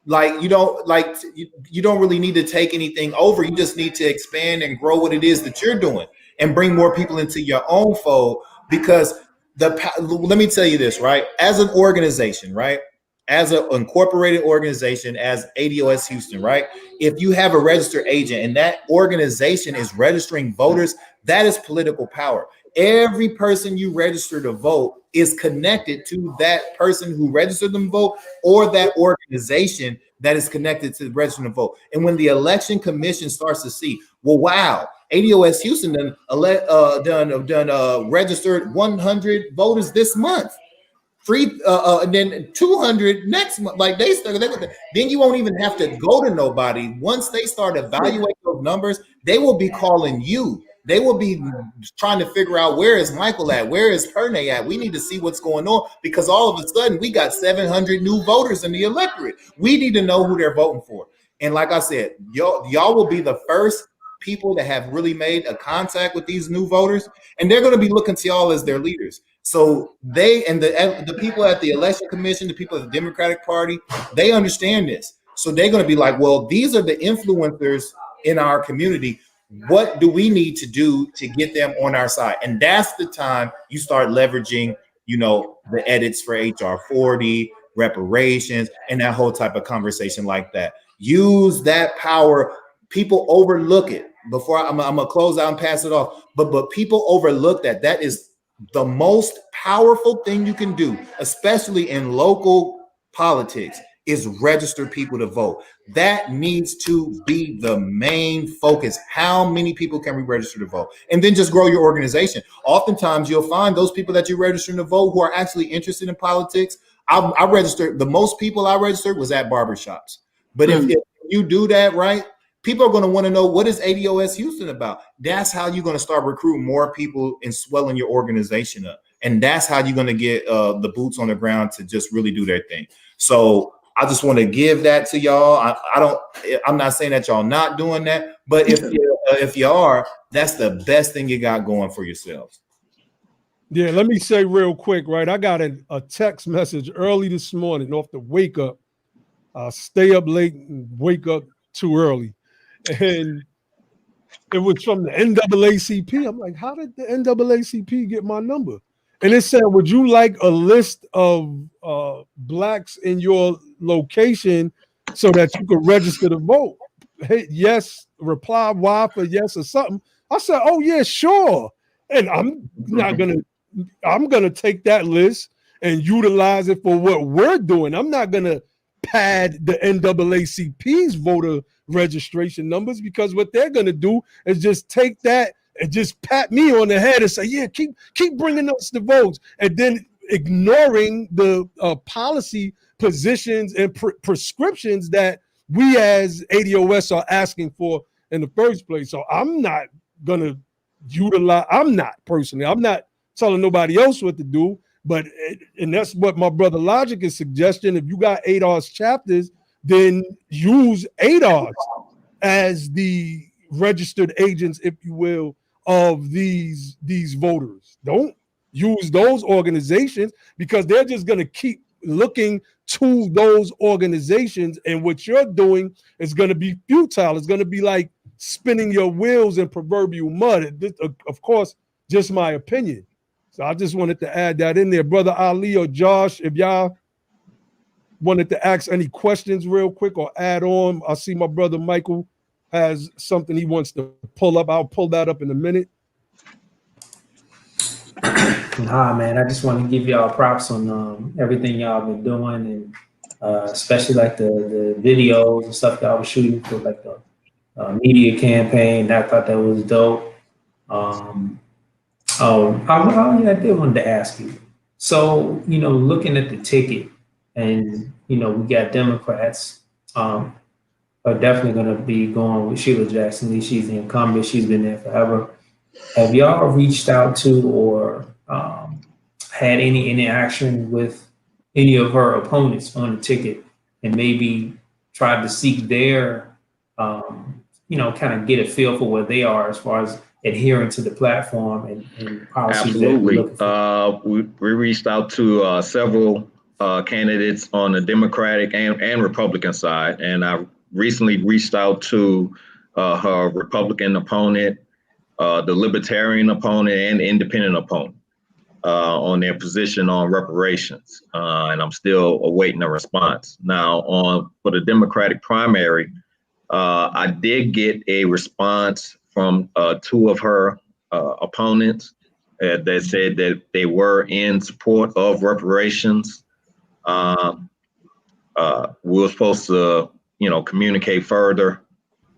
like, you don't really need to take anything over. You just need to expand and grow what it is that you're doing and bring more people into your own fold. Because let me tell you this, right? As an organization, right? As an incorporated organization, as ADOS Houston, right? If you have a registered agent and that organization is registering voters, that is political power. Every person you register to vote is connected to that person who registered them to vote, or that organization that is connected to registering to vote. And when the election commission starts to see, well, wow, ADOS Houston done registered 100 voters this month. And then 200 next month. Like then you won't even have to go to nobody. Once they start evaluating those numbers, they will be calling you. They will be trying to figure out, where is Michael at? Where is Pernay at? We need to see what's going on, because all of a sudden we got 700 new voters in the electorate. We need to know who they're voting for. And like I said, y'all will be the first people that have really made a contact with these new voters, and they're going to be looking to y'all as their leaders. So they and the people at the election commission, the people at the Democratic Party, they understand this. So they're going to be like, well, these are the influencers in our community. What do we need to do to get them on our side? And that's the time you start leveraging, the edits for HR 40, reparations, and that whole type of conversation like that. Use that power. People overlook it. Before I'm gonna close out and pass it off, but people overlook that. That is the most powerful thing you can do, especially in local politics, is register people to vote. That needs to be the main focus. How many people can we register to vote? And then just grow your organization. Oftentimes you'll find those people that you register to vote who are actually interested in politics. I registered, the most people I registered was at barbershops. But if you do that right, people are going to want to know, what is ADOS Houston about? That's how you're going to start recruiting more people and swelling your organization up. And that's how you're going to get the boots on the ground to just really do their thing. So I just want to give that to y'all. I'm not saying that y'all not doing that, but if you are, that's the best thing you got going for yourselves. Yeah, let me say real quick, right? I got a text message early this morning off the wake up. Stay up late and wake up too early. And it was from the NAACP. I'm like, how did the NAACP get my number? And it said, would you like a list of blacks in your location so that you could register to vote? Hey, yes, reply Y for yes or something. I said, oh yeah, sure. And I'm gonna take that list and utilize it for what we're doing. I'm not gonna pad the NAACP's voter registration numbers, because what they're going to do is just take that and just pat me on the head and say, yeah, keep bringing us the votes, and then ignoring the policy positions and prescriptions that we as ADOS are asking for in the first place. So I'm not going to utilize, I'm not telling nobody else what to do, and that's what my brother Logic is suggesting. If you got ADOS chapters, then use ADOS as the registered agents, if you will, of these voters. Don't use those organizations, because they're just going to keep looking to those organizations, and what you're doing is going to be futile. It's going to be like spinning your wheels in proverbial mud. Of course, just my opinion. So I just wanted to add that in there. Brother Ali or Josh, if y'all wanted to ask any questions real quick or add on. I see my brother Michael has something he wants to pull up. I'll pull that up in a minute. Nah, man, I just want to give y'all props on everything y'all been doing, and especially like the videos and stuff y'all was shooting for like the media campaign. I thought that was dope. Yeah, I did wanted to ask you. So, looking at the ticket, and we got Democrats are definitely going to be going with Sheila Jackson Lee. She's the incumbent. She's been there forever. Have y'all reached out to or had any interaction with any of her opponents on the ticket, and maybe tried to seek their, kind of get a feel for where they are as far as adhering to the platform and policies? Absolutely. We reached out to several candidates on the Democratic and Republican side, and I recently reached out to her Republican opponent, the Libertarian opponent, and the Independent opponent on their position on reparations, and I'm still awaiting a response. Now, for the Democratic primary, I did get a response from two of her opponents that said that they were in support of reparations. We were supposed to, communicate further,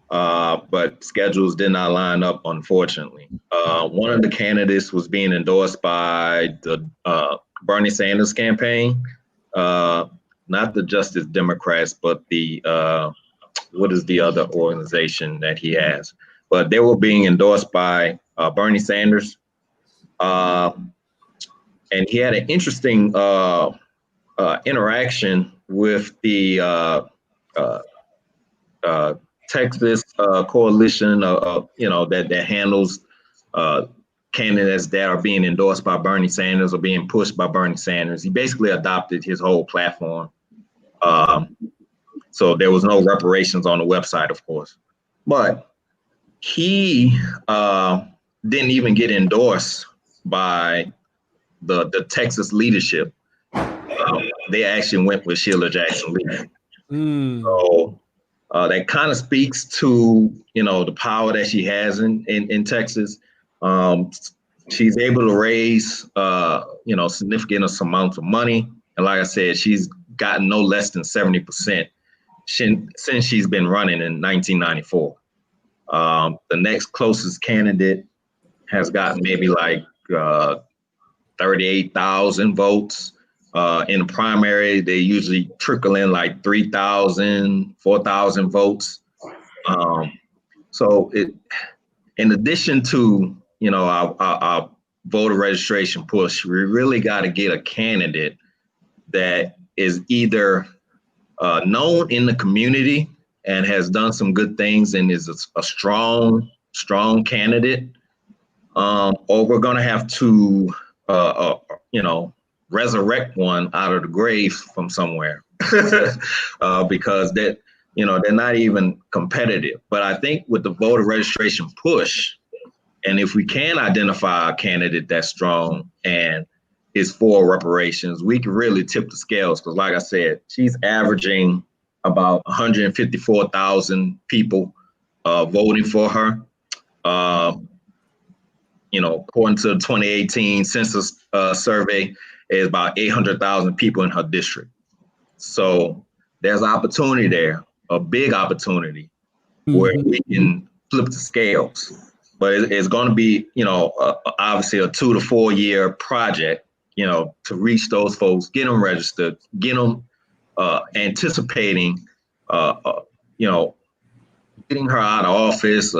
but schedules did not line up, unfortunately. One of the candidates was being endorsed by the Bernie Sanders campaign, not the Justice Democrats, but the what is the other organization that he has? But they were being endorsed by Bernie Sanders. And he had an interesting interaction with the Texas coalition, that handles candidates that are being endorsed by Bernie Sanders or being pushed by Bernie Sanders. He basically adopted his whole platform. So there was no reparations on the website, of course. But he didn't even get endorsed by the Texas leadership. They actually went with Sheila Jackson Lee. So that kind of speaks to, the power that she has in Texas. She's able to raise, significant amounts of money. And like I said, she's gotten no less than 70% since she's been running in 1994. The next closest candidate has gotten maybe like 38,000 votes. In the primary, they usually trickle in like 3,000, 4,000 votes. So in addition to, our voter registration push, we really got to get a candidate that is either known in the community and has done some good things and is a strong candidate, or we're going to have to, resurrect one out of the grave from somewhere because they're not even competitive. But I think with the voter registration push, and if we can identify a candidate that's strong and is for reparations, we can really tip the scales. Because like I said, she's averaging about 154,000 people voting for her. According to the 2018 census survey, is about 800,000 people in her district. So there's opportunity there, a big opportunity where we can flip the scales. But it's going to be, obviously a 2 to 4 year project, to reach those folks, get them registered, get them anticipating, getting her out of office,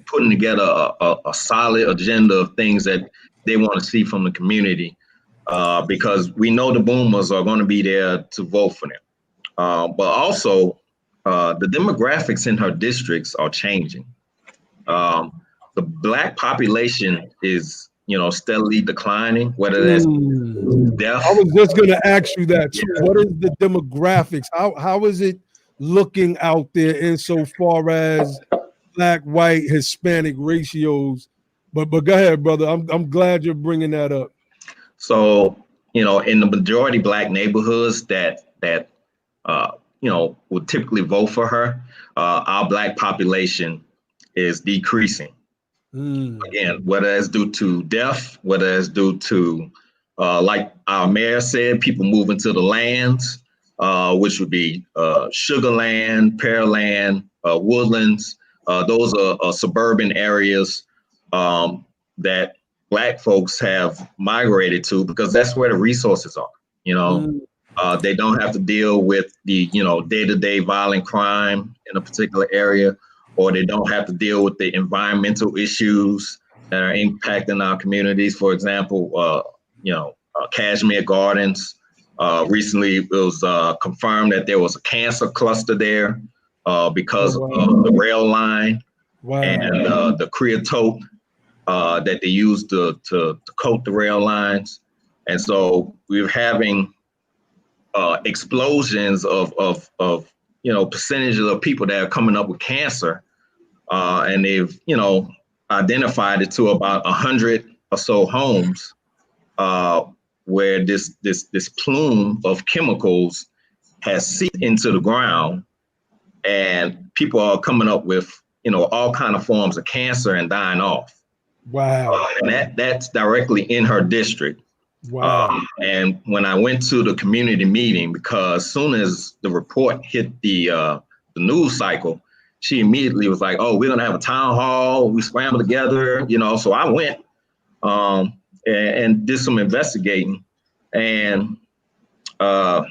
putting together a solid agenda of things that they want to see from the community. Because we know the boomers are going to be there to vote for them. But also, the demographics in her districts are changing. The Black population is, steadily declining, whether that's death. I was just going to ask you that too. What is the demographics? How is it looking out there insofar as Black, white, Hispanic ratios? But go ahead, brother. I'm glad you're bringing that up. So, in the majority Black neighborhoods that would typically vote for her, our Black population is decreasing. Again, whether it's due to death, whether it's due to, like our mayor said, people moving to the lands, which would be Sugar Land, Pearland, Woodlands. Those are suburban areas that Black folks have migrated to, because that's where the resources are. You know, they don't have to deal with the, you know, day-to-day violent crime in a particular area, or they don't have to deal with the environmental issues that are impacting our communities. For example, you know, Kashmere Gardens. Recently, it was confirmed that there was a cancer cluster there because of the rail line and the creosote that they used to coat the rail lines. And so we're having explosions of you know, percentages of people that are coming up with cancer, and they've, you know, identified it to about 100 or so homes where this plume of chemicals has seeped into the ground, and people are coming up with, you know, all kind of forms of cancer and dying off. Wow. And that's directly in her district. Wow. And when I went to the community meeting, because as soon as the report hit the news cycle, she immediately was like, "Oh, we're gonna have a town hall." We scrambled together, you know. So I went and did some investigating, and it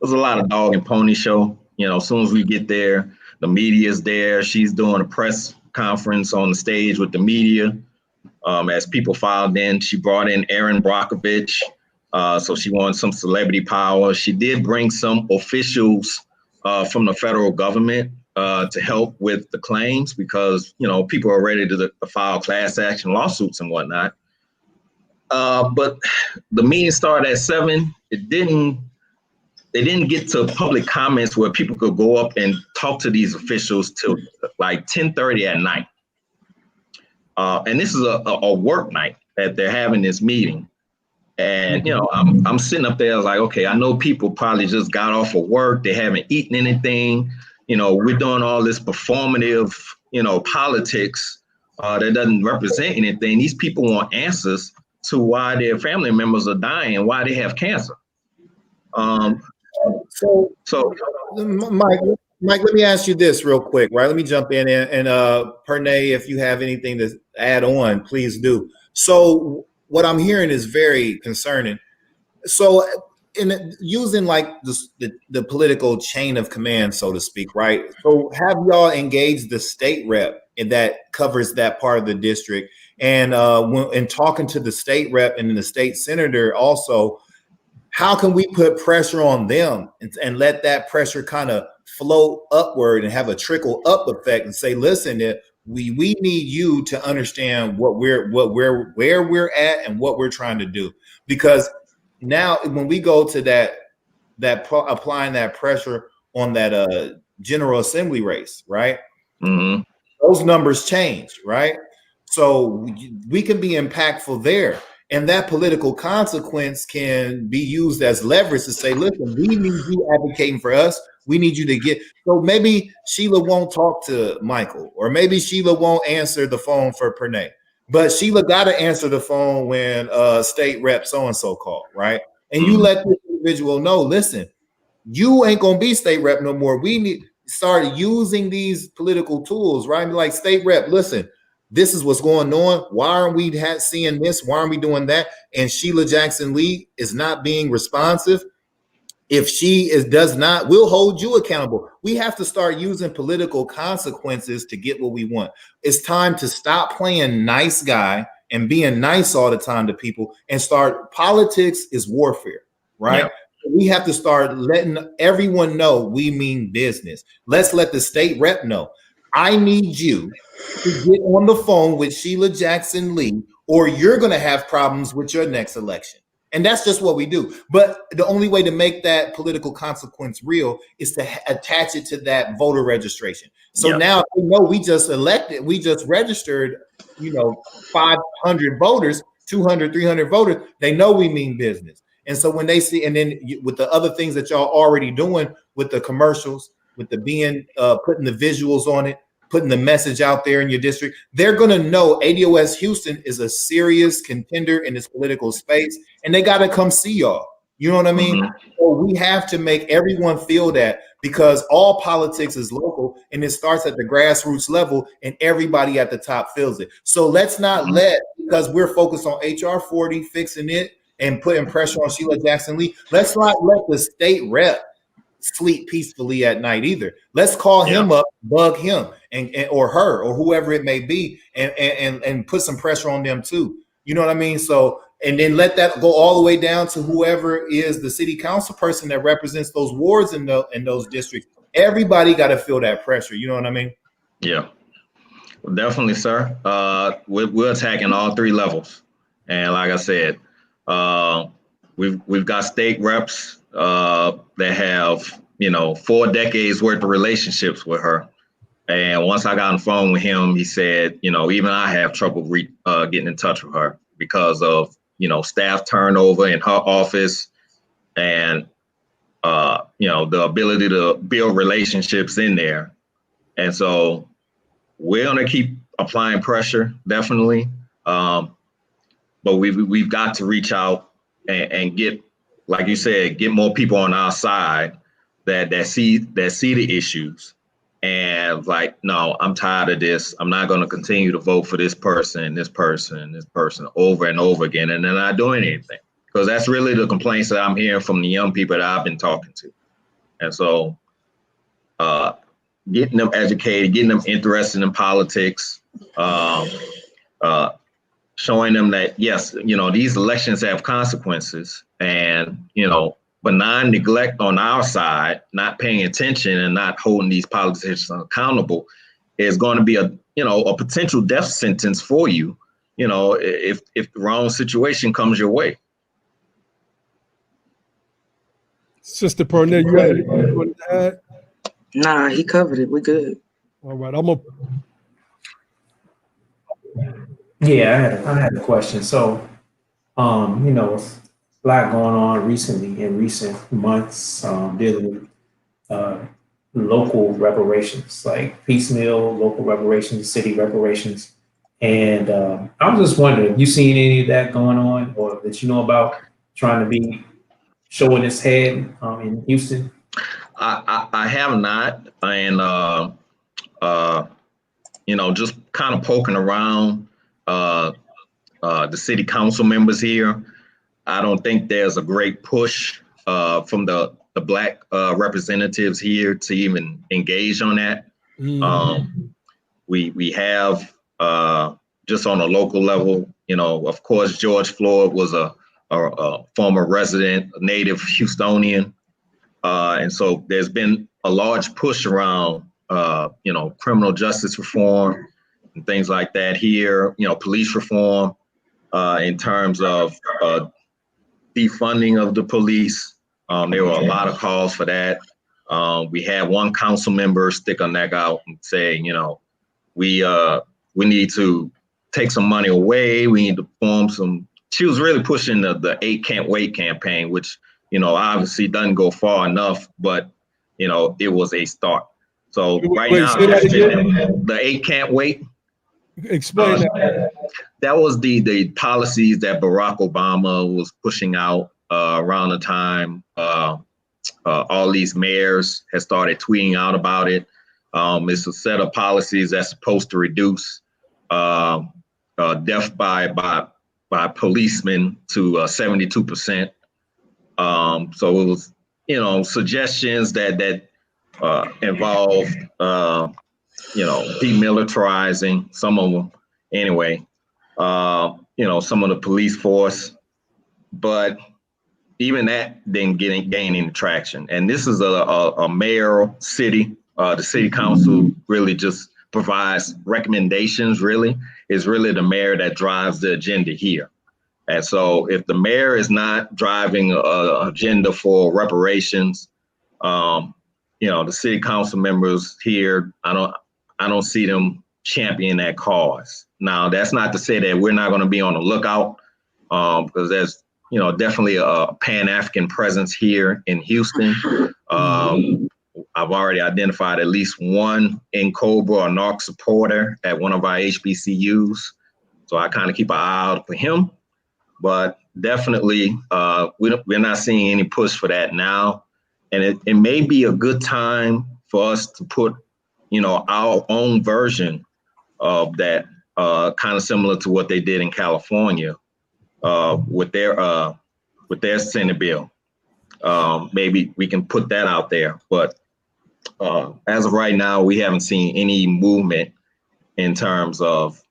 was a lot of dog and pony show. You know, as soon as we get there, the media's there. She's doing a press conference on the stage with the media. As people filed in, she brought in Aaron Brockovich. So she wanted some celebrity power. She did bring some officials from the federal government to help with the claims, because, you know, people are ready to file class action lawsuits and whatnot. But the meeting started at 7. They didn't get to public comments where people could go up and talk to these officials till like 10:30 at night. And this is a work night that they're having this meeting. And, you know, I'm sitting up there, I was like, okay, I know people probably just got off of work. They haven't eaten anything. You know, we're doing all this performative, you know, politics that doesn't represent anything. These people want answers to why their family members are dying and why they have cancer. So Mike, let me ask you this real quick, right? Let me jump in and Pernay, if you have anything to add on, please do. So what I'm hearing is very concerning. So in using like the political chain of command, so to speak, right? So have y'all engaged the state rep that covers that part of the district? And when talking to the state rep and the state senator also, how can we put pressure on them and let that pressure kind of flow upward and have a trickle up effect and say, listen, we need you to understand where we're at and what we're trying to do. Because now when we go to that applying that pressure on that General Assembly race, right? Mm-hmm. Those numbers change, right? So we can be impactful there. And that political consequence can be used as leverage to say, listen, we need you advocating for us. We need you to get, so maybe Sheila won't talk to Michael, or maybe Sheila won't answer the phone for Pernay, but Sheila got to answer the phone when state rep so-and-so called, right? And you let this individual know, listen, you ain't going to be state rep no more. We need to start using these political tools, right? Like, state rep, listen, this is what's going on. Why aren't we seeing this? Why aren't we doing that? And Sheila Jackson Lee is not being responsive. If she does not, we'll hold you accountable. We have to start using political consequences to get what we want. It's time to stop playing nice guy and being nice all the time to people and start. Politics is warfare, right? Yeah. We have to start letting everyone know we mean business. Let's let the state rep know. I need you to get on the phone with Sheila Jackson Lee, or you're going to have problems with your next election. And that's just what we do. But the only way to make that political consequence real is to attach it to that voter registration. So now, you know, we just registered, 500 voters, 200, 300 voters. They know we mean business. And so when they see, and then with the other things that y'all already doing with the commercials, with the putting the visuals on it, putting the message out there in your district, they're going to know ADOS Houston is a serious contender in this political space, and they got to come see y'all. You know what I mean? So we have to make everyone feel that, because all politics is local and it starts at the grassroots level and everybody at the top feels it. So let's not because we're focused on HR 40, fixing it and putting pressure on Sheila Jackson Lee, let's not let the state rep sleep peacefully at night either. Let's call him up, bug him and or her or whoever it may be, and put some pressure on them too. You know what I mean? So, and then let that go all the way down to whoever is the city council person that represents those wards in those districts. Everybody got to feel that pressure. You know what I mean? Yeah, definitely, sir. We're attacking all three levels, and like I said, we've got state reps that have 4 decades worth of relationships with her. And once I got on the phone with him, he said, even I have trouble getting in touch with her because of staff turnover in her office, and the ability to build relationships in there. And so we're gonna keep applying pressure, definitely. But we've got to reach out and get, like you said, get more people on our side that see the issues. And like, no, I'm tired of this. I'm not going to continue to vote for this person, this person, this person over and over again, and they're not doing anything. Because that's really the complaints that I'm hearing from the young people that I've been talking to. And so getting them educated, getting them interested in politics, showing them that, yes, these elections have consequences, and, benign neglect on our side, not paying attention and not holding these politicians accountable is going to be a potential death sentence for you, if the wrong situation comes your way. Sister Pernell, you had anything you wanted to add? Nah, he covered it. We good. All right, Yeah, I had a question. So, a lot going on recently in recent months, dealing with local reparations, like piecemeal local reparations, city reparations. And I was just wondering, you seen any of that going on, or that you know about, trying to be showing its head in Houston? I have not, and just kind of poking around the city council members here. I don't think there's a great push from the Black representatives here to even engage on that. We have just on a local level, of course, George Floyd was a former resident, a native Houstonian. And so there's been a large push around, criminal justice reform and things like that here, police reform in terms of defunding of the police. There were a lot of calls for that. We had one council member stick her neck out and say, we need to take some money away. We need to form some. She was really pushing the 8 Can't Wait campaign, which, obviously doesn't go far enough, but, it was a start. So right now, the 8 Can't Wait. Explain that. That was the policies that Barack Obama was pushing out around the time all these mayors had started tweeting out about it. It's a set of policies that's supposed to reduce death by policemen to 72%. So it was, suggestions that involved, demilitarizing some of them anyway, some of the police force, but even that didn't gain any traction. And this is a mayoral city. The city council really just provides recommendations, really. It's really the mayor that drives the agenda here. And so if the mayor is not driving an agenda for reparations, the city council members here, I don't see them champion that cause. Now, that's not to say that we're not going to be on the lookout, because there's, definitely a Pan-African presence here in Houston. I've already identified at least one N-Cobra or NARC supporter at one of our HBCUs. So I kind of keep an eye out for him. but definitely we're not seeing any push for that now. And it may be a good time for us to put, our own version of that, kind of similar to what they did in California with their Senate bill. Maybe we can put that out there, but as of right now, we haven't seen any movement in terms of,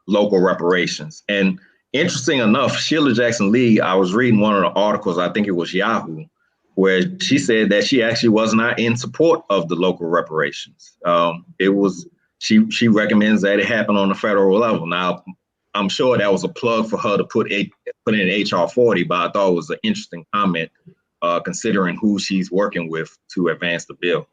local reparations. And interesting enough, Sheila Jackson Lee, I was reading one of the articles, I think it was Yahoo, where she said that she actually was not in support of the local reparations. She recommends that it happen on the federal level. Now, I'm sure that was a plug for her to put in HR 40, but I thought it was an interesting comment considering who she's working with to advance the bill.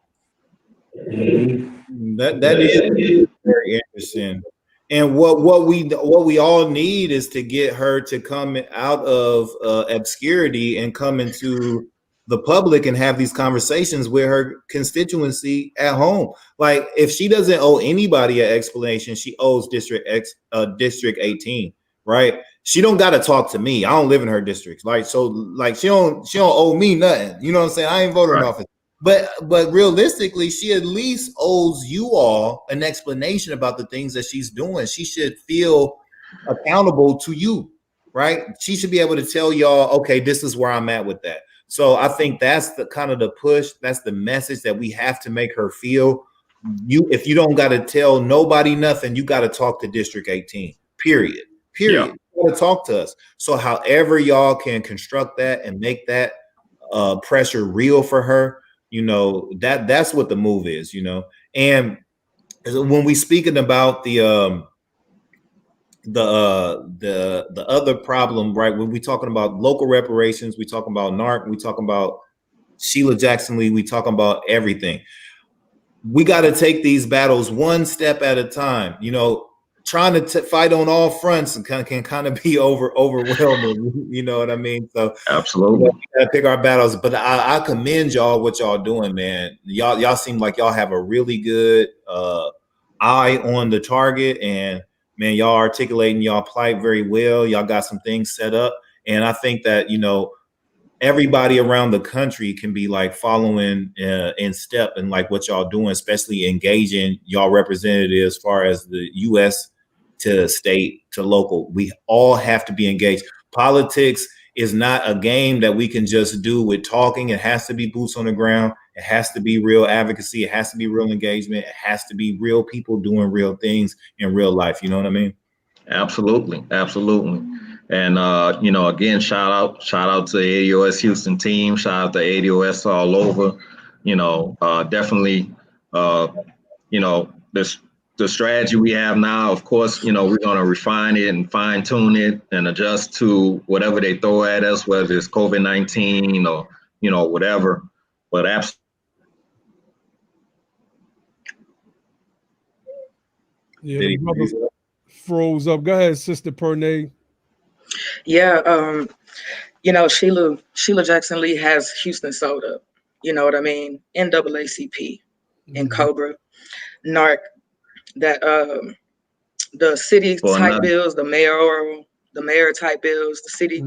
That is very interesting. And what we all need is to get her to come out of obscurity and come into the public and have these conversations with her constituency at home. Like, if she doesn't owe anybody an explanation, she owes District 18, right? She don't got to talk to me. I don't live in her district. Like, so like she don't owe me nothing. You know what I'm saying? I ain't voting in office. But realistically, she at least owes you all an explanation about the things that she's doing. She should feel accountable to you, right? She should be able to tell y'all, okay, this is where I'm at with that. So I think that's the kind of the push. That's the message that we have to make her feel. If you don't got to tell nobody nothing, you got to talk to District 18, period. Yeah. You got to talk to us. So however y'all can construct that and make that pressure real for her, that's what the move is, And when we speaking about the other problem, right? When we talking about local reparations, we talking about NARC, we talking about Sheila Jackson Lee, we talking about everything. We got to take these battles one step at a time. Trying to fight on all fronts and can kind of be overwhelming. You know what I mean? So absolutely, we gotta pick our battles. But I commend y'all what y'all doing, man. Y'all seem like y'all have a really good eye on the target, and man, y'all articulating y'all plight very well. Y'all got some things set up, and I think that everybody around the country can be like following in step and like what y'all doing, especially engaging y'all representatives as far as the U.S. to state to local. We all have to be engaged. Politics is not a game that we can just do with talking. It has to be boots on the ground. It has to be real advocacy. It has to be real engagement. It has to be real people doing real things in real life. You know what I mean? Absolutely. And again, shout out to the ADOS Houston team. Shout out to ADOS all over. Definitely. The strategy we have now, of course, we're going to refine it and fine tune it and adjust to whatever they throw at us, whether it's COVID-19 or whatever. But absolutely. Yeah, the brother froze up. Go ahead, Sister Pernay. Yeah, Sheila Jackson Lee has Houston sold up. You know what I mean? NAACP and Cobra, NARC, that the city type bills, the mayor type bills, the city,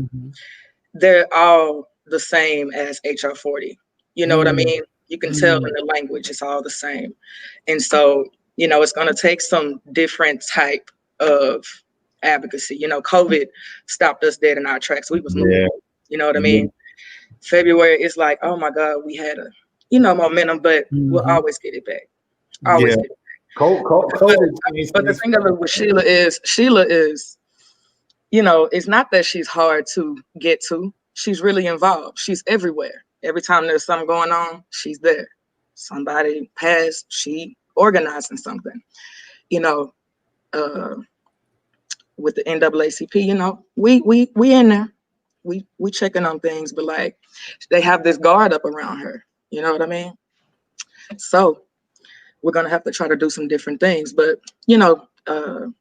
they're all the same as HR 40. You know what I mean? You can tell in the language, it's all the same. And so, it's going to take some different type of advocacy. COVID stopped us dead in our tracks. We was moving. You know what I mean? February, it's like, oh my God, we had a momentum, but we'll always get it back. Always get it back. But the thing of it with Sheila is, it's not that she's hard to get to. She's really involved. She's everywhere. Every time there's something going on, she's there. Somebody passed, she organizing something. With the NAACP, we in there. We checking on things, but like they have this guard up around her. You know what I mean? So we're gonna have to try to do some different things. But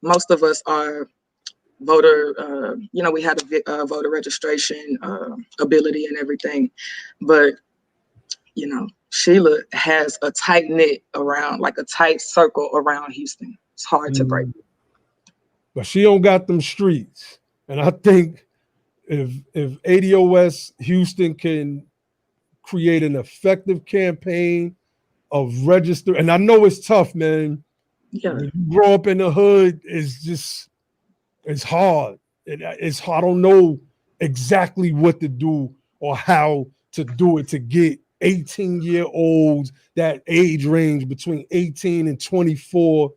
most of us are voter. We had a voter registration ability and everything, but Sheila has a tight knit around, like a tight circle around Houston. It's hard to break. But she don't got them streets. And I think if ADOS Houston can create an effective campaign of register, and I know it's tough, man. Yeah. When you grow up in the hood, it's hard. It's hard. I don't know exactly what to do or how to do it to get 18-year-olds, that age range between 18 and 24,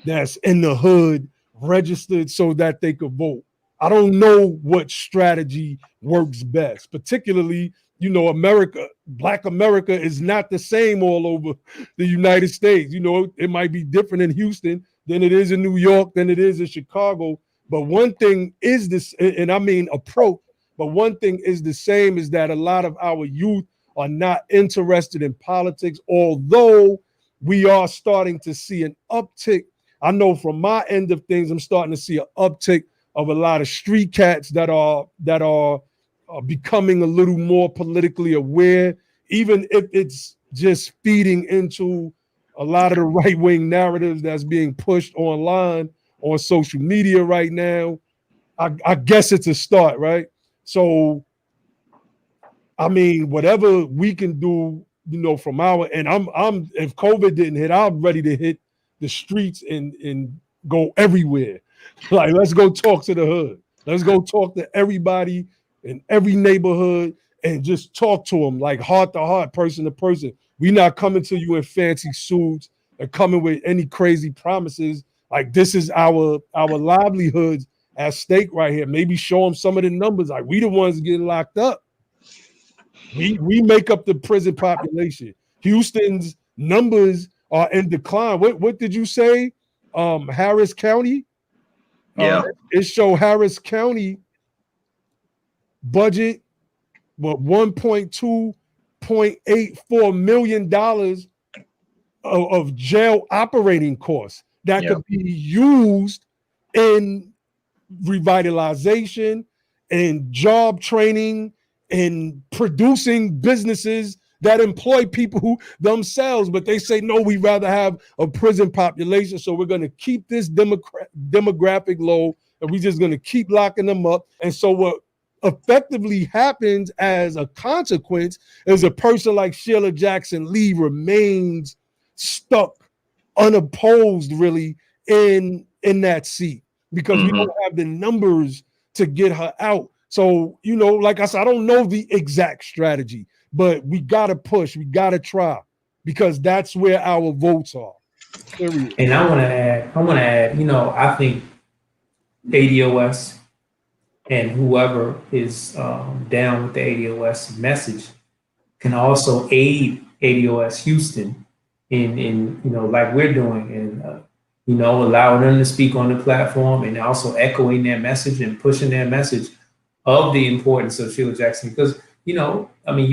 that's in the hood, registered so that they could vote. I don't know what strategy works best, particularly, Black America is not the same all over the United States. It might be different in Houston than it is in New York, than it is in Chicago. But one thing is this, and I mean approach, but one thing is the same, is that a lot of our youth are not interested in politics, although we are starting to see an uptick. I know from my end of things, I'm starting to see an uptick of a lot of street cats that are becoming a little more politically aware, even if it's just feeding into a lot of the right-wing narratives that's being pushed online on social media right now. I guess it's a start, right? So, I mean, whatever we can do, from our end, I'm if COVID didn't hit, I'm ready to hit the streets and go everywhere. Like, let's go talk to the hood. Let's go talk to everybody in every neighborhood and just talk to them like heart to heart, person to person. We're not coming to you in fancy suits and coming with any crazy promises. Like, this is our livelihoods at stake right here. Maybe show them some of the numbers. Like, we the ones getting locked up. We make up the prison population. Houston's numbers are in decline. What did you say? Harris County? Yeah. It showed Harris County budget, $1.84 million of jail operating costs that could be used in revitalization and job training and producing businesses that employ people themselves. But they say, no, we'd rather have a prison population. So we're going to keep this demographic low, and we're just going to keep locking them up. And so what effectively happens as a consequence is a person like Sheila Jackson Lee remains stuck, unopposed, really, in that seat, because we don't have the numbers to get her out. So, like I said, I don't know the exact strategy, but we got to push, we got to try, because that's where our votes are. Period. And I want to add, I think ADOS and whoever is down with the ADOS message can also aid ADOS Houston in like we're doing, and allowing them to speak on the platform, and also echoing their message and pushing their message of the importance of Sheila Jackson. Because, you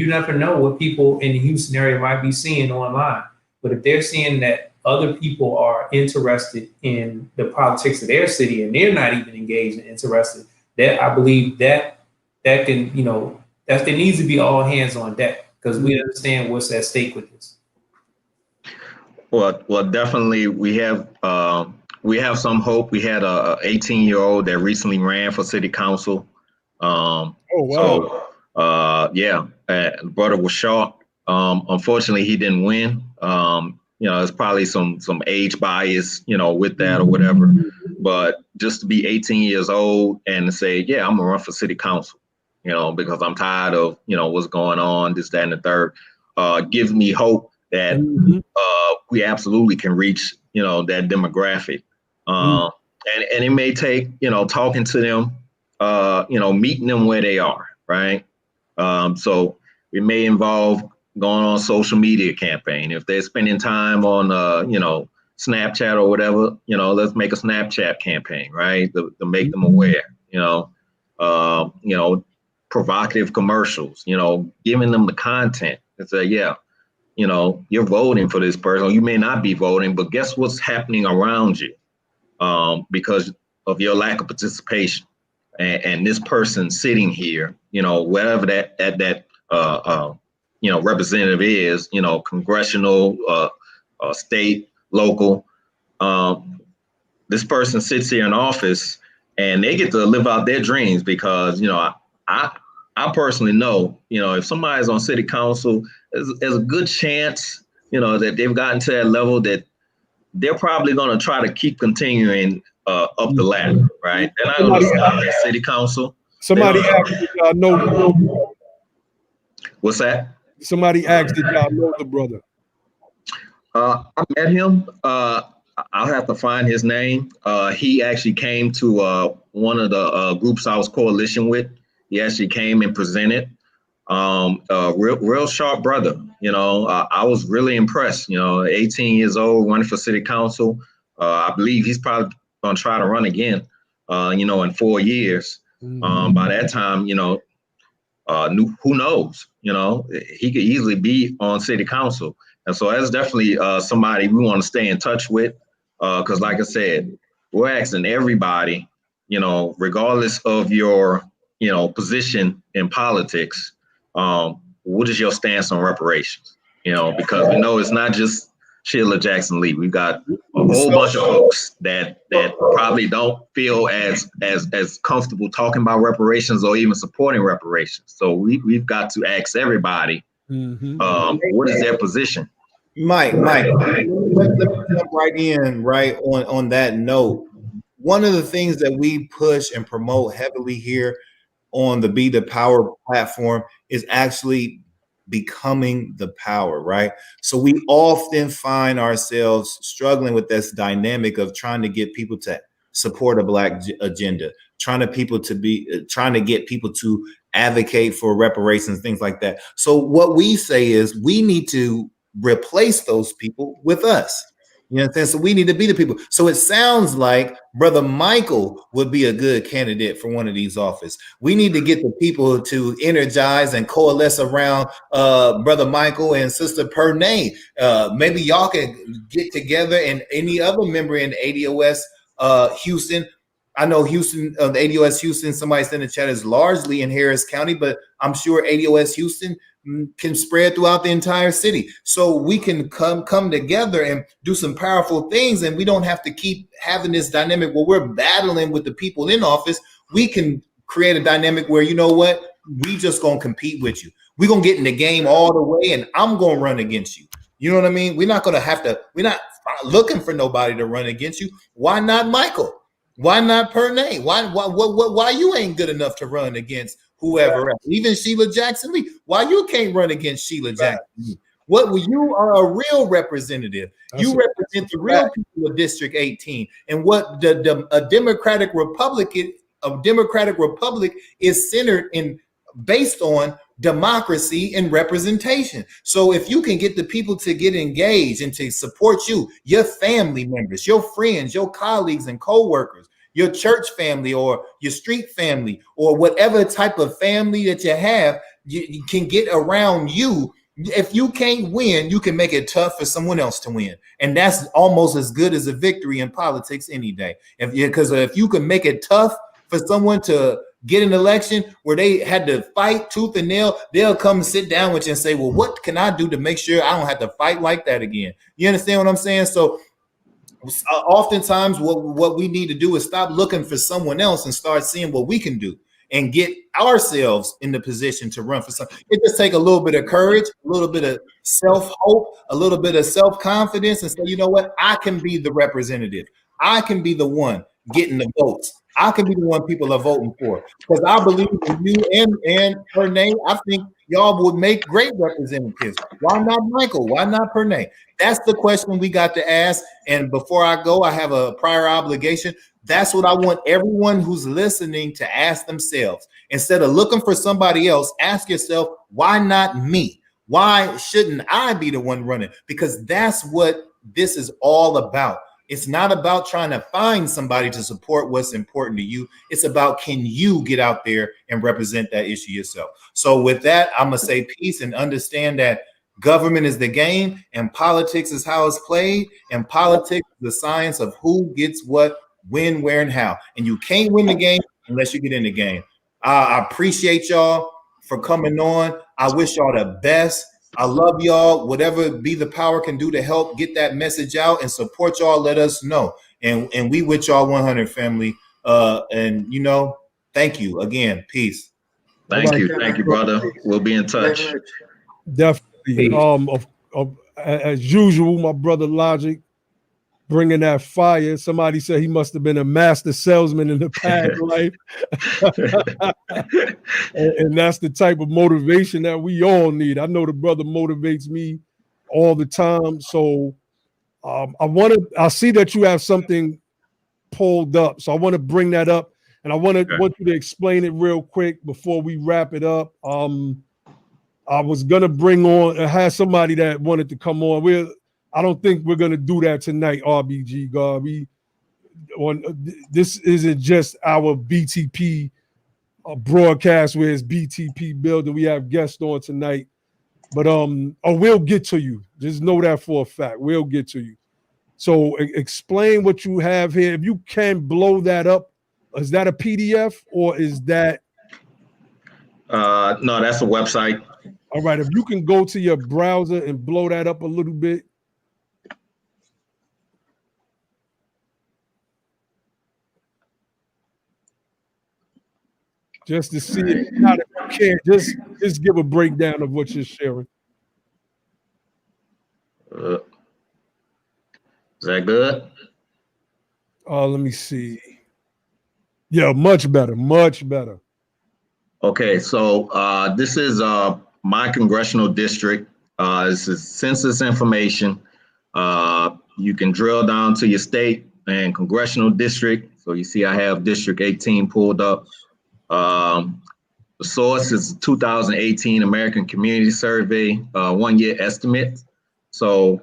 never know what people in the Houston area might be seeing online. But if they're seeing that other people are interested in the politics of their city and they're not even engaged and interested, that I believe that can, there needs to be all hands on deck, because we understand what's at stake with this. Well, definitely we have some hope. We had a 18-year-old that recently ran for city council. Oh, wow. So, the brother was short. Unfortunately, he didn't win. There's probably some age bias, with that or whatever. But just to be 18 years old and to say, yeah, I'm gonna run for city council, because I'm tired of, what's going on, this, that, and the third, gives me hope that we absolutely can reach, that demographic. And it may take, talking to them, meeting them where they are, right? So it may involve going on a social media campaign. If they're spending time on, Snapchat or whatever, let's make a Snapchat campaign, right? To make them aware, provocative commercials, giving them the content and say, you're voting for this person. You may not be voting, but guess what's happening around you because of your lack of participation. And this person sitting here, whatever that representative is, congressional, state, local, this person sits here in office and they get to live out their dreams because, you know, I personally know, you know, if somebody's on city council, there's a good chance, you know, that they've gotten to that level that they're probably going to try to keep continuing up the ladder, right? They're not going to stop at city council. Somebody asked if y'all know the brother. What's that? Somebody asked if y'all know the brother. I met him. I'll have to find his name. He actually came to one of the groups I was coalition with. He actually came and presented. Real sharp brother. You know, I was really impressed. You know, 18 years old, running for city council. I believe he's probably gonna try to run again. You know, in 4 years. By that time, you know, who knows? You know, he could easily be on city council. And so that's definitely somebody we want to stay in touch with. Because like I said, we're asking everybody, you know, regardless of your, you know, position in politics, what is your stance on reparations? You know, because we know it's not just Sheila Jackson Lee. We've got a whole bunch of folks that probably don't feel as comfortable talking about reparations or even supporting reparations. So we've got to ask everybody, what is their position? Mike, let me jump right in, right on that note. One of the things that we push and promote heavily here on the Be the Power platform is actually becoming the power, right? So we often find ourselves struggling with this dynamic of trying to get people to support a Black agenda, trying to get people to advocate for reparations, things like that. So what we say is we need to replace those people with us. You know what I'm saying? So we need to be the people. So it sounds like Brother Michael would be a good candidate for one of these offices. We need to get the people to energize and coalesce around Brother Michael and Sister Pernay. Maybe y'all can get together, and any other member in ADOS Houston. I know Houston, the ADOS Houston, somebody said in the chat, is largely in Harris County, but I'm sure ADOS Houston can spread throughout the entire city. So we can come together and do some powerful things, and we don't have to keep having this dynamic where we're battling with the people in office. We can create a dynamic where, you know what, we just gonna compete with you. We're gonna get in the game all the way, and I'm gonna run against you. You know what I mean? We're not looking for nobody to run against you. Why not Michael? Why not Pernay? Why you ain't good enough to run against whoever else? Even Sheila Jackson Lee. Why you can't run against Sheila Jackson Lee? You are a real representative. You represent the real people of District 18, and what a Democratic Republic is centered in, based on democracy and representation. So if you can get the people to get engaged and to support you, your family members, your friends, your colleagues and co-workers, your church family or your street family, or whatever type of family that you have, you can get around you. If you can't win, you can make it tough for someone else to win. And that's almost as good as a victory in politics any day. Because if you can make it tough for someone to get an election where they had to fight tooth and nail, they'll come sit down with you and say, well, what can I do to make sure I don't have to fight like that again? You understand what I'm saying? So oftentimes what we need to do is stop looking for someone else and start seeing what we can do and get ourselves in the position to run for something. It just take a little bit of courage, a little bit of self-hope, a little bit of self-confidence, and say, you know what, I can be the representative. I can be the one getting the votes. I can be the one people are voting for, because I believe in you and Pernay. I think y'all would make great representatives. Why not Michael? Why not Pernay? That's the question we got to ask. And before I go, I have a prior obligation. That's what I want everyone who's listening to ask themselves. Instead of looking for somebody else, ask yourself, why not me? Why shouldn't I be the one running? Because that's what this is all about. It's not about trying to find somebody to support what's important to you. It's about, can you get out there and represent that issue yourself? So with that, I'm going to say peace and understand that government is the game and politics is how it's played. And politics is the science of who gets what, when, where, and how. And you can't win the game unless you get in the game. I appreciate y'all for coming on. I wish y'all the best. I love y'all. Whatever Be the Power can do to help get that message out and support y'all, let us know. And we with y'all 100 family. And you know, thank you again. Peace. Thank you, brother. We'll be in touch. Definitely. As usual, my brother Logic bringing that fire. Somebody said he must have been a master salesman in the past life. and that's the type of motivation that we all need. I know the brother motivates me all the time. So I see that you have something pulled up. So I want to bring that up, and I want you to explain it real quick before we wrap it up. I was gonna I had somebody that wanted to come on. I don't think we're gonna do that tonight, RBG God. This isn't just our BTP broadcast where it's BTP building. We have guests on tonight, but we'll get to you. Just know that for a fact. We'll get to you. So explain what you have here. If you can blow that up, is that a PDF or is that? No, that's a website. All right. If you can go to your browser and blow that up a little bit. Just to see it. Not if you can, just give a breakdown of what you're sharing. Is that good? Let me see. Yeah, much better, much better. Okay, so this is my congressional district. This is census information. You can drill down to your state and congressional district. So you see I have District 18 pulled up. The source is 2018 American Community Survey 1 year estimate. So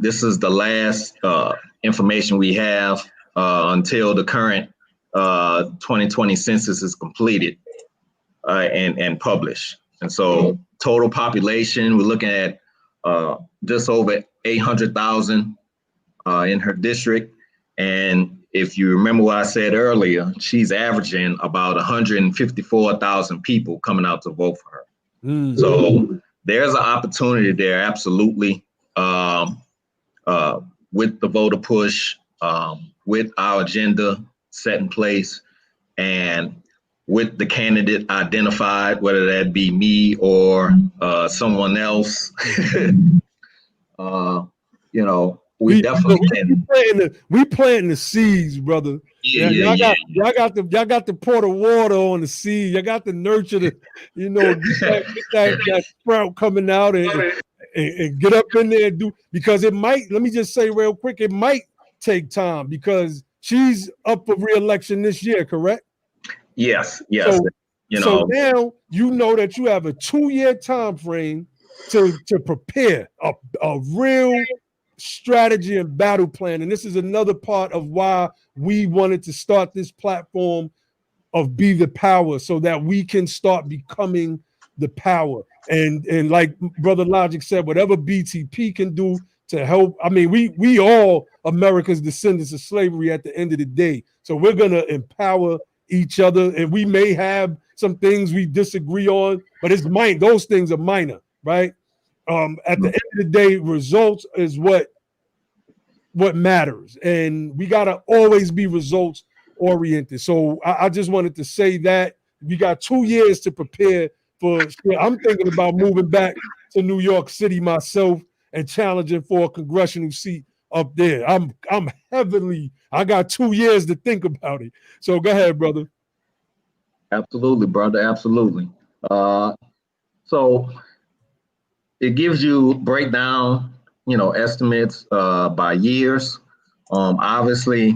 this is the last information we have until the current 2020 census is completed and published. And so total population, we're looking at just over 800,000 in her district. And if you remember what I said earlier, she's averaging about 154,000 people coming out to vote for her. Mm-hmm. So there's an opportunity there, absolutely, with the voter push, with our agenda set in place, and with the candidate identified, whether that be me or someone else. We definitely can. We planting the seeds, brother. Y'all got to pour the water on the seed. You got to nurture the, get that sprout coming out and get up in there and do, because it might, let me just say real quick, it might take time because she's up for re-election this year, correct? Yes. So now you know that you have a 2-year time frame to prepare a real strategy and battle plan. And this is another part of why we wanted to start this platform of Be the Power, so that we can start becoming the power. And like Brother Logic said, whatever BTP can do to help. I mean, we all America's descendants of slavery at the end of the day. So we're gonna empower each other, and we may have some things we disagree on, but those things are minor, right? At the end of the day, results is what matters, and we gotta always be results oriented. So I just wanted to say that we got 2 years to prepare for. I'm thinking about moving back to New York City myself and challenging for a congressional seat up there. I got 2 years to think about it. So go ahead, brother. Absolutely, brother. Absolutely. So it gives you breakdown, estimates by years. Obviously,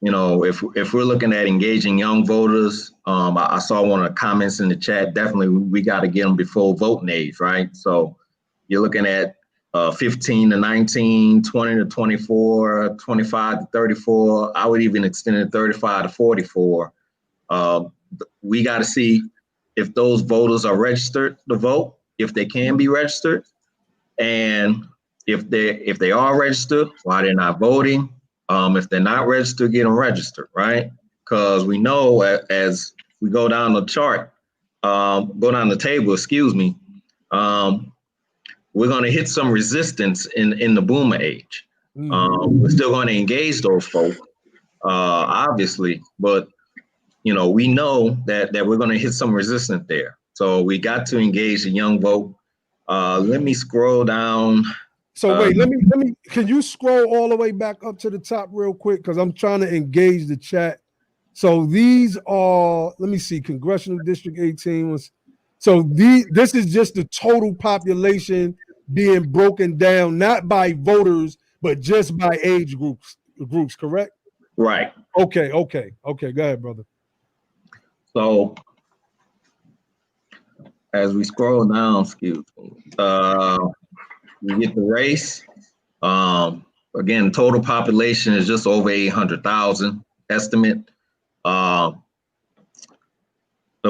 if we're looking at engaging young voters, I saw one of the comments in the chat. Definitely, we got to get them before voting age, right? So you're looking at 15 to 19, 20 to 24, 25 to 34. I would even extend it 35 to 44. We got to see if those voters are registered to vote, if they can be registered, and if they are registered, why they're not voting. If they're not registered, get them registered, right? Because we know as we go down the chart, go down the table, we're going to hit some resistance in the boomer age. We're still going to engage those folks. obviously, but we know that we're going to hit some resistance there. So we got to engage the young vote. Let me scroll down. So wait, let me. Can you scroll all the way back up to the top real quick? Because I'm trying to engage the chat. So these are, let me see, Congressional District 18 was. So this is just the total population being broken down, not by voters, but just by age groups, correct? Right. Okay. Go ahead, brother. So as we scroll down, excuse me, we get the race. Again, total population is just over 800,000 estimate. The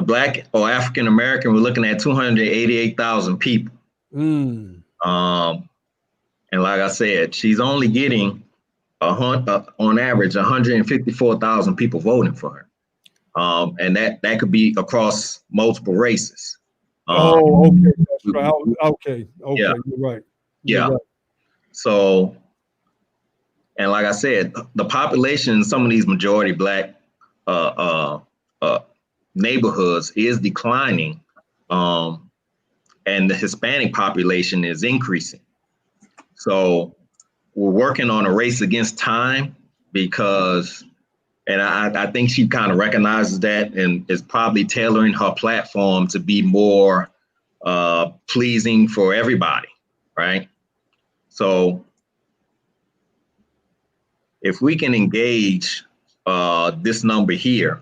Black or African American, we're looking at 288,000 people. And like I said, she's only getting on average 154,000 people voting for her. And that could be across multiple races. Okay, that's right. Okay, yeah. You're right. Yeah. Right. So, and like I said, the population in some of these majority Black neighborhoods is declining, and the Hispanic population is increasing. So we're working on a race against time because, and I think she kind of recognizes that and is probably tailoring her platform to be more pleasing for everybody, right? So if we can engage this number here,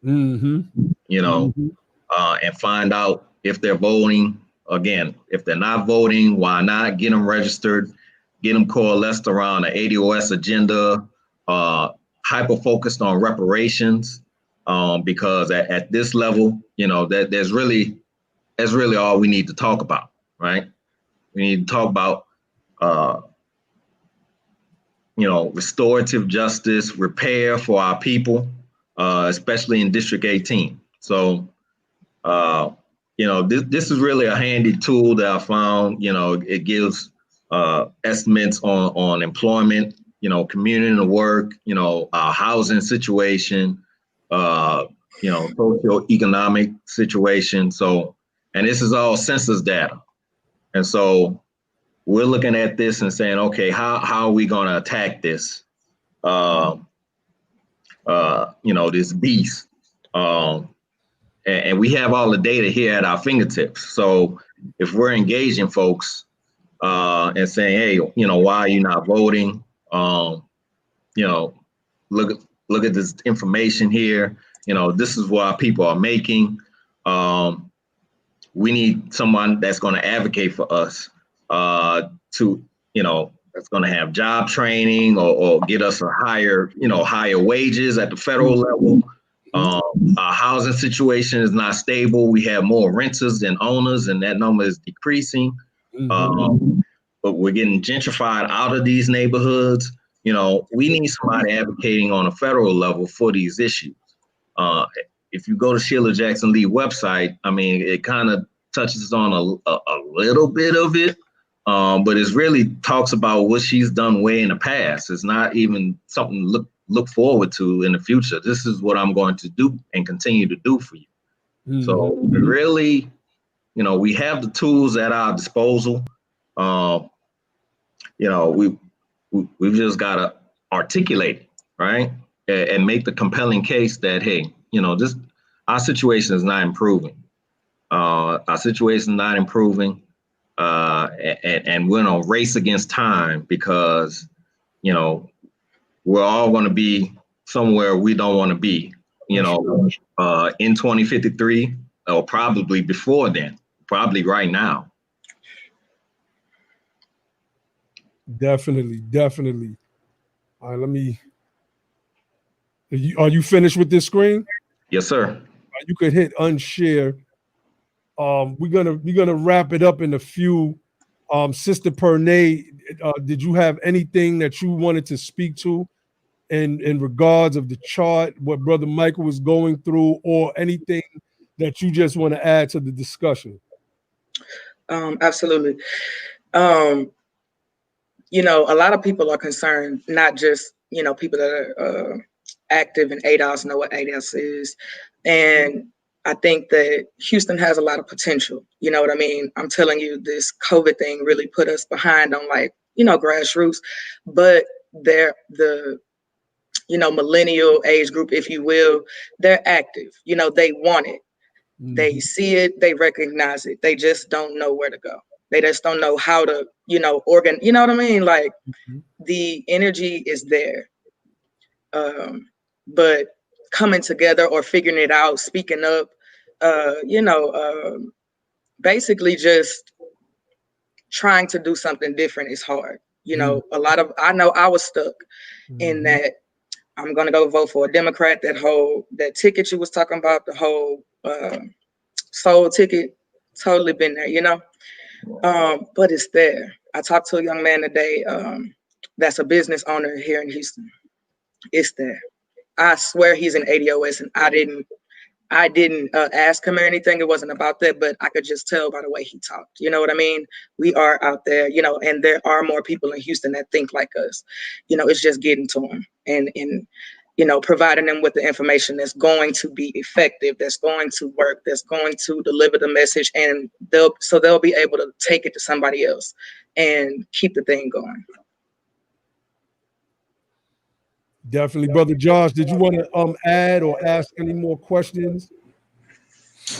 and find out if they're voting. Again, if they're not voting, why not? Get them registered, get them coalesced around the ADOS agenda, hyper-focused on reparations, because at this level, that's really all we need to talk about, right? We need to talk about, restorative justice, repair for our people, especially in District 18. So, this is really a handy tool that I found. It gives estimates on employment, community to work, our housing situation, socioeconomic situation. So, and this is all census data. And so we're looking at this and saying, okay, how are we going to attack this? This beast. And we have all the data here at our fingertips. So if we're engaging folks and saying, hey, why are you not voting? Look at this information here. This is what our people are making. We need someone that's going to advocate for us to, that's going to have job training or get us a higher wages at the federal level. Our housing situation is not stable. We have more renters than owners, and that number is decreasing. But we're getting gentrified out of these neighborhoods. We need somebody advocating on a federal level for these issues. If you go to Sheila Jackson Lee website, it kind of touches on a little bit of it, but it really talks about what she's done way in the past. It's not even something to look forward to in the future. This is what I'm going to do and continue to do for you. So really, we have the tools at our disposal. We've just got to articulate it, right? And make the compelling case that, hey, our situation is not improving. Our situation is not improving. And we're in a race against time because, we're all going to be somewhere we don't want to be, in 2053 or probably before then, probably right now. Definitely. All right, are you finished with this screen? Yes, sir. You could hit unshare. We're gonna wrap it up in a few. Sister Pernay, did you have anything that you wanted to speak to in regards of the chart, what Brother Michael was going through, or anything that you just want to add to the discussion? Absolutely. A lot of people are concerned, not just, people that are active in ADOS know what ADOS is. And I think that Houston has a lot of potential. You know what I mean? I'm telling you, this COVID thing really put us behind on grassroots, but the millennial age group, if you will, they're active. They want it. Mm-hmm. They see it, they recognize it. They just don't know where to go. They just don't know how to, organ. You know what I mean? Like the energy is there. But coming together or figuring it out, speaking up, basically just trying to do something different is hard. I know I was stuck in that. I'm going to go vote for a Democrat. That ticket you was talking about, the whole soul ticket, totally been there, but it's there. I talked to a young man today that's a business owner here in Houston. It's there. I swear he's in ADOS, and I didn't ask him or anything. It wasn't about that, but I could just tell by the way he talked. You know what I mean? We are out there, and there are more people in Houston that think like us. It's just getting to them and providing them with the information that's going to be effective, that's going to work, that's going to deliver the message, and they'll be able to take it to somebody else and keep the thing going. Definitely, Brother Josh. Did you want to add or ask any more questions?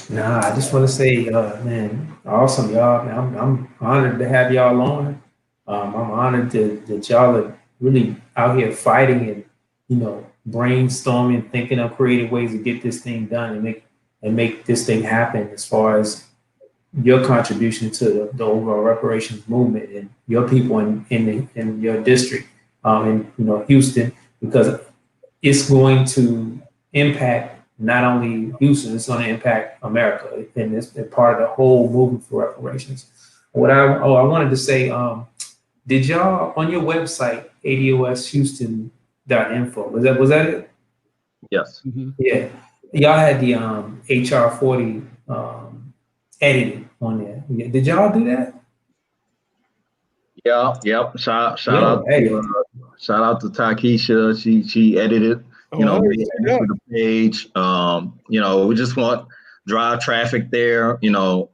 Nah, I just want to say, man, awesome, y'all. Man, I'm honored to have y'all on. I'm honored that y'all are really out here fighting and brainstorming, thinking of creative ways to get this thing done and make this thing happen. As far as your contribution to the overall reparations movement and your people in your district, in Houston. Because it's going to impact not only Houston, it's going to impact America, and it's part of the whole movement for reparations. I wanted to say, did y'all on your website ADOSHouston.info? Was that it? Yes. Mm-hmm. Yeah, y'all had the HR 40 edited on there. Did y'all do that? Yeah. Yep. Shout out to Takesha. She edited, made it to the page. We just want drive traffic there, bring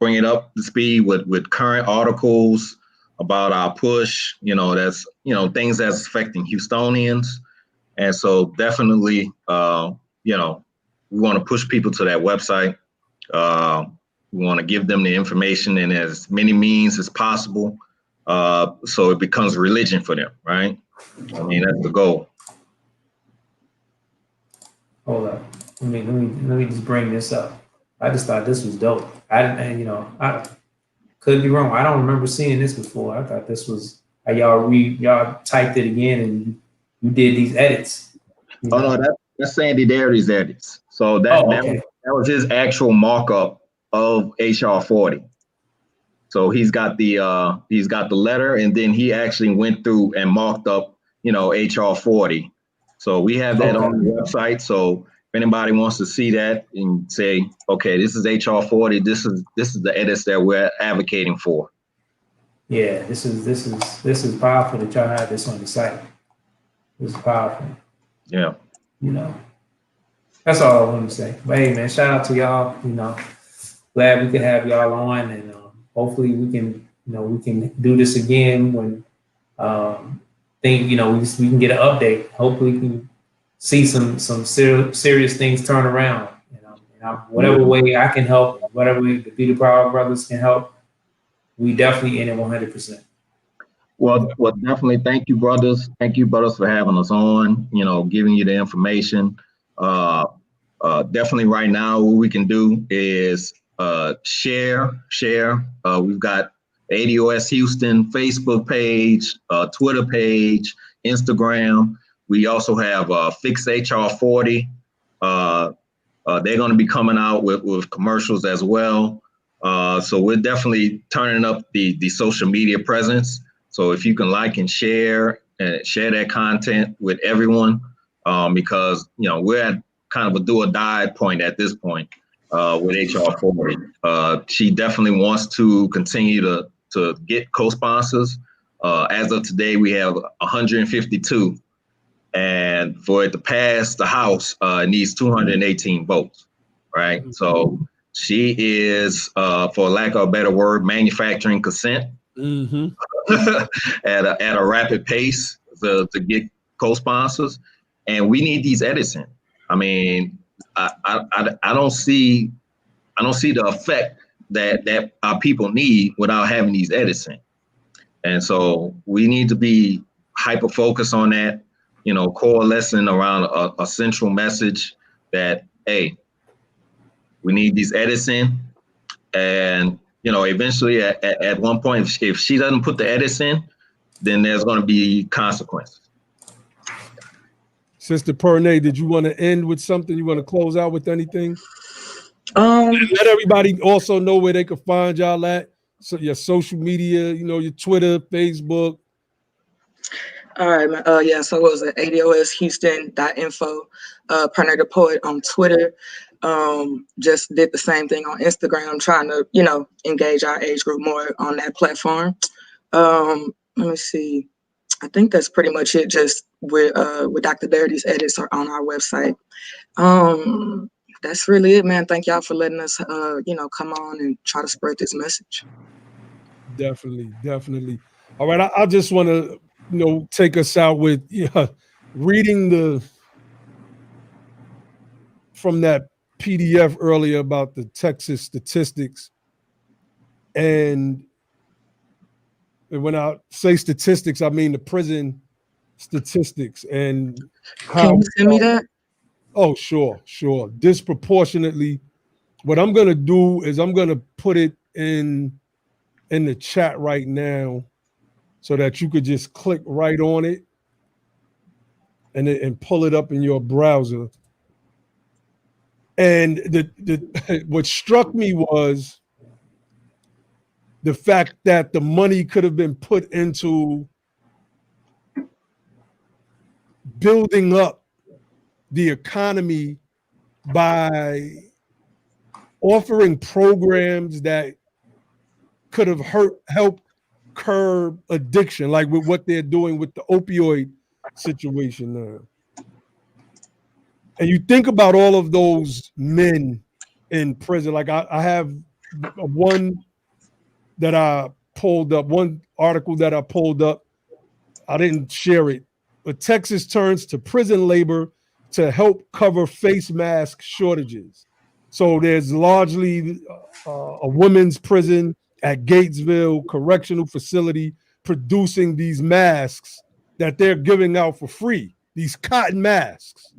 it up to speed with current articles about our push, that's, things that's affecting Houstonians. And so definitely, we want to push people to that website. We want to give them the information in as many means as possible, so it becomes religion for them, right? I mean, that's the goal. Hold up. Let me just bring this up. I just thought this was dope. I could be wrong. I don't remember seeing this before. I thought this was how y'all typed it again and you did these edits. No, that's Sandy Dairy's edits. So that was his actual markup of HR 40. So he's got the letter, and then he actually went through and marked up, HR 40. So we have that on the website. So if anybody wants to see that and say, okay, this is HR 40, this is the edits that we're advocating for. Yeah, this is powerful that y'all have this on the site. This is powerful. Yeah. That's all I wanted to say. But hey, man, shout out to y'all. Glad we could have y'all on, and hopefully we can do this again when we can get an update. Hopefully we can see some serious things turn around. Whatever way I can help, whatever way the Be the Proud Brothers can help, we definitely in it 100%. Well, definitely. Thank you, brothers. Thank you, brothers, for having us on, giving you the information. Definitely right now, what we can do is share. We've got ADOS Houston Facebook page, Twitter page, Instagram. We also have Fix HR 40. They're going to be coming out with commercials as well. So we're definitely turning up the social media presence. So if you can like and share that content with everyone, because we're at kind of a do or die point at this point with HR 40. She definitely wants to continue to get co-sponsors. As of today, we have 152. And for it to pass the House, it needs 218 votes, right? So she is, for lack of a better word, manufacturing consent at a rapid pace to get co-sponsors. And we need these edits in. I mean, I don't see the effect that our people need without having these edits in. And so we need to be hyper focused on that, you know, coalescing around a central message that, hey, we need these edits in. And, you know, eventually at one point, if she doesn't put the edits in, then there's going to be consequences. Sister Pernay, did you want to end with something? You want to close out with anything? Let everybody also know where they can find y'all at. So your social media, you know, your Twitter, Facebook. All right, yeah, so what was it? ADOSHouston.info. Pernay the Poet on Twitter. Just did the same thing on Instagram, trying to, you know, engage our age group more on that platform. Let me see. I think that's pretty much it. Just with Dr. Verity's edits are on our website. That's really it, man. Thank y'all for letting us, you know, come on and try to spread this message. Definitely. All right, I just want to, you know, take us out with reading from that PDF earlier about the Texas statistics. And when I say statistics, I mean the prison statistics and how. Can you send me that? Oh, sure. Disproportionately. What I'm going to do is I'm going to put it in the chat right now so that you could just click right on it and pull it up in your browser. And what struck me was the fact that the money could have been put into building up the economy by offering programs that could have helped curb addiction, like with what they're doing with the opioid situation now. And you think about all of those men in prison. Like I have one that I pulled up, one article that I pulled up. I didn't share it, but Texas turns to prison labor to help cover face mask shortages. So there's largely a women's prison at Gatesville Correctional Facility producing these masks that they're giving out for free, these cotton masks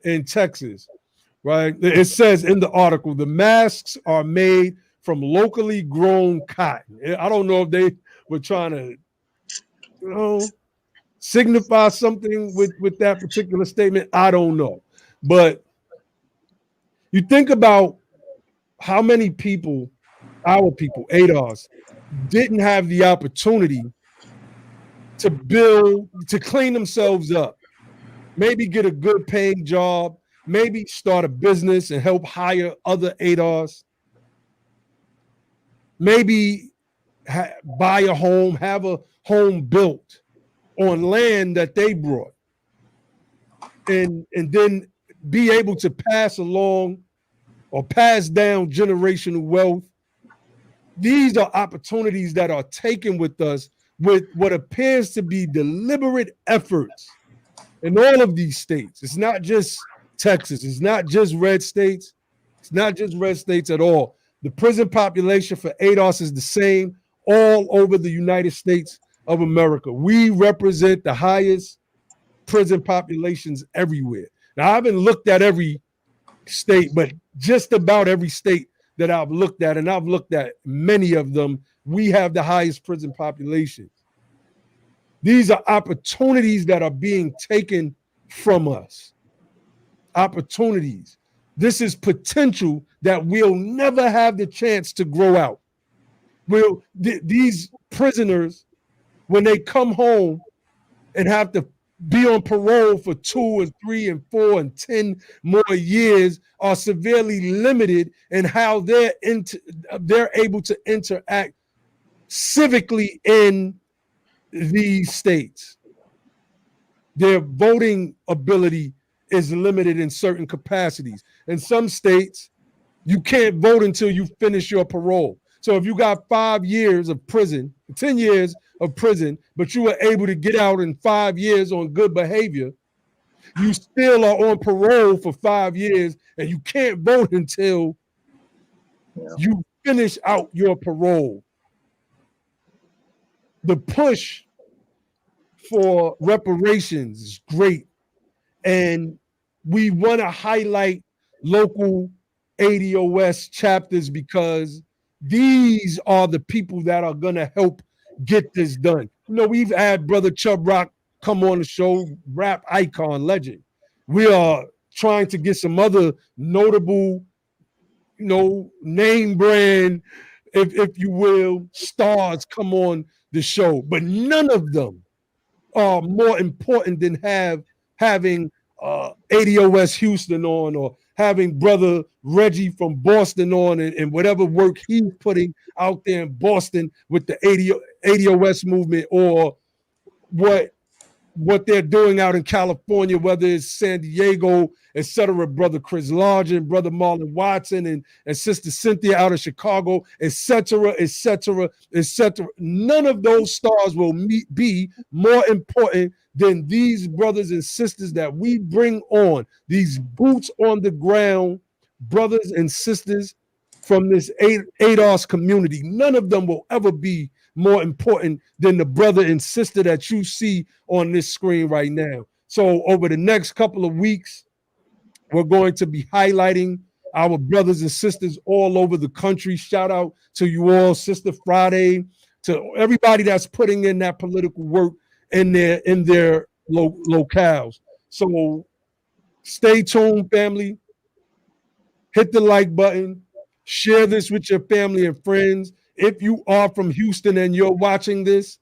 in Texas, right? It says in the article, the masks are made from locally grown cotton. I don't know if they were trying to, you know, signify something with that particular statement. I don't know. But you think about how many people, our people, ADOS, didn't have the opportunity to clean themselves up, maybe get a good paying job, maybe start a business and help hire other ADOS, maybe buy a home, have a home built on land that they brought, and then be able to pass along or pass down generational wealth. These are opportunities that are taken with us with what appears to be deliberate efforts in all of these states. It's not just Texas. It's not just red states. It's not just red states at all. The prison population for ADOS is the same all over the United States of America. We represent the highest prison populations everywhere. Now, I haven't looked at every state, but just about every state that I've looked at, and I've looked at many of them, we have the highest prison populations. These are opportunities that are being taken from us. Opportunities. This is potential that we'll never have the chance to grow out. These prisoners, when they come home and have to be on parole for 2 and 3 and 4 and 10 more years, are severely limited in how they're able to interact civically in these states. Their voting ability is limited in certain capacities. In some states, you can't vote until you finish your parole. So if you got 5 years of prison, 10 years of prison, but you were able to get out in 5 years on good behavior, you still are on parole for 5 years and you can't vote until you finish out your parole. The push for reparations is great. And we want to highlight local ADOS chapters because these are the people that are going to help get this done. You know, we've had Brother Chubb Rock come on the show, rap icon, legend. We are trying to get some other notable, you know, name brand, if you will, stars come on the show. But none of them are more important than having ADOS Houston on, or having Brother Reggie from Boston on, and whatever work he's putting out there in Boston with the ADOS movement, or what they're doing out in California, whether it's San Diego, etc. Brother Chris Largent, Brother Marlon Watson, and Sister Cynthia out of Chicago, etc., etc., etc. None of those stars will be more important than these brothers and sisters that we bring on, these boots on the ground brothers and sisters from this ADOS community. None of them will ever be more important than the brother and sister that you see on this screen right now. So over the next couple of weeks, we're going to be highlighting our brothers and sisters all over the country. Shout out to you all, Sister Friday, to everybody that's putting in that political work in their locales. So stay tuned, family. Hit the like button. Share this with your family and friends. If you are from Houston and you're watching this,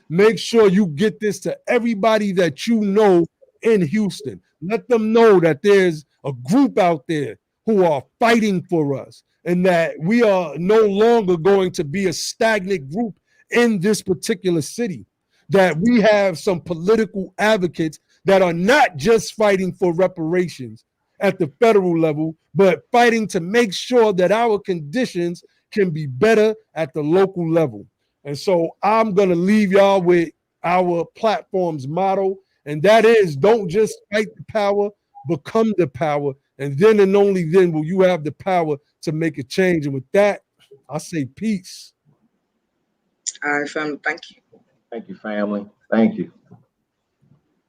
make sure you get this to everybody that you know in Houston. Let them know that there's a group out there who are fighting for us, and that we are no longer going to be a stagnant group in this particular city, that we have some political advocates that are not just fighting for reparations at the federal level, but fighting to make sure that our conditions can be better at the local level. And so I'm going to leave y'all with our platform's motto, and that is, don't just fight the power, become the power. And then and only then will you have the power to make a change. And with that, I say peace. All right, family. Thank you. Thank you, family. Thank you.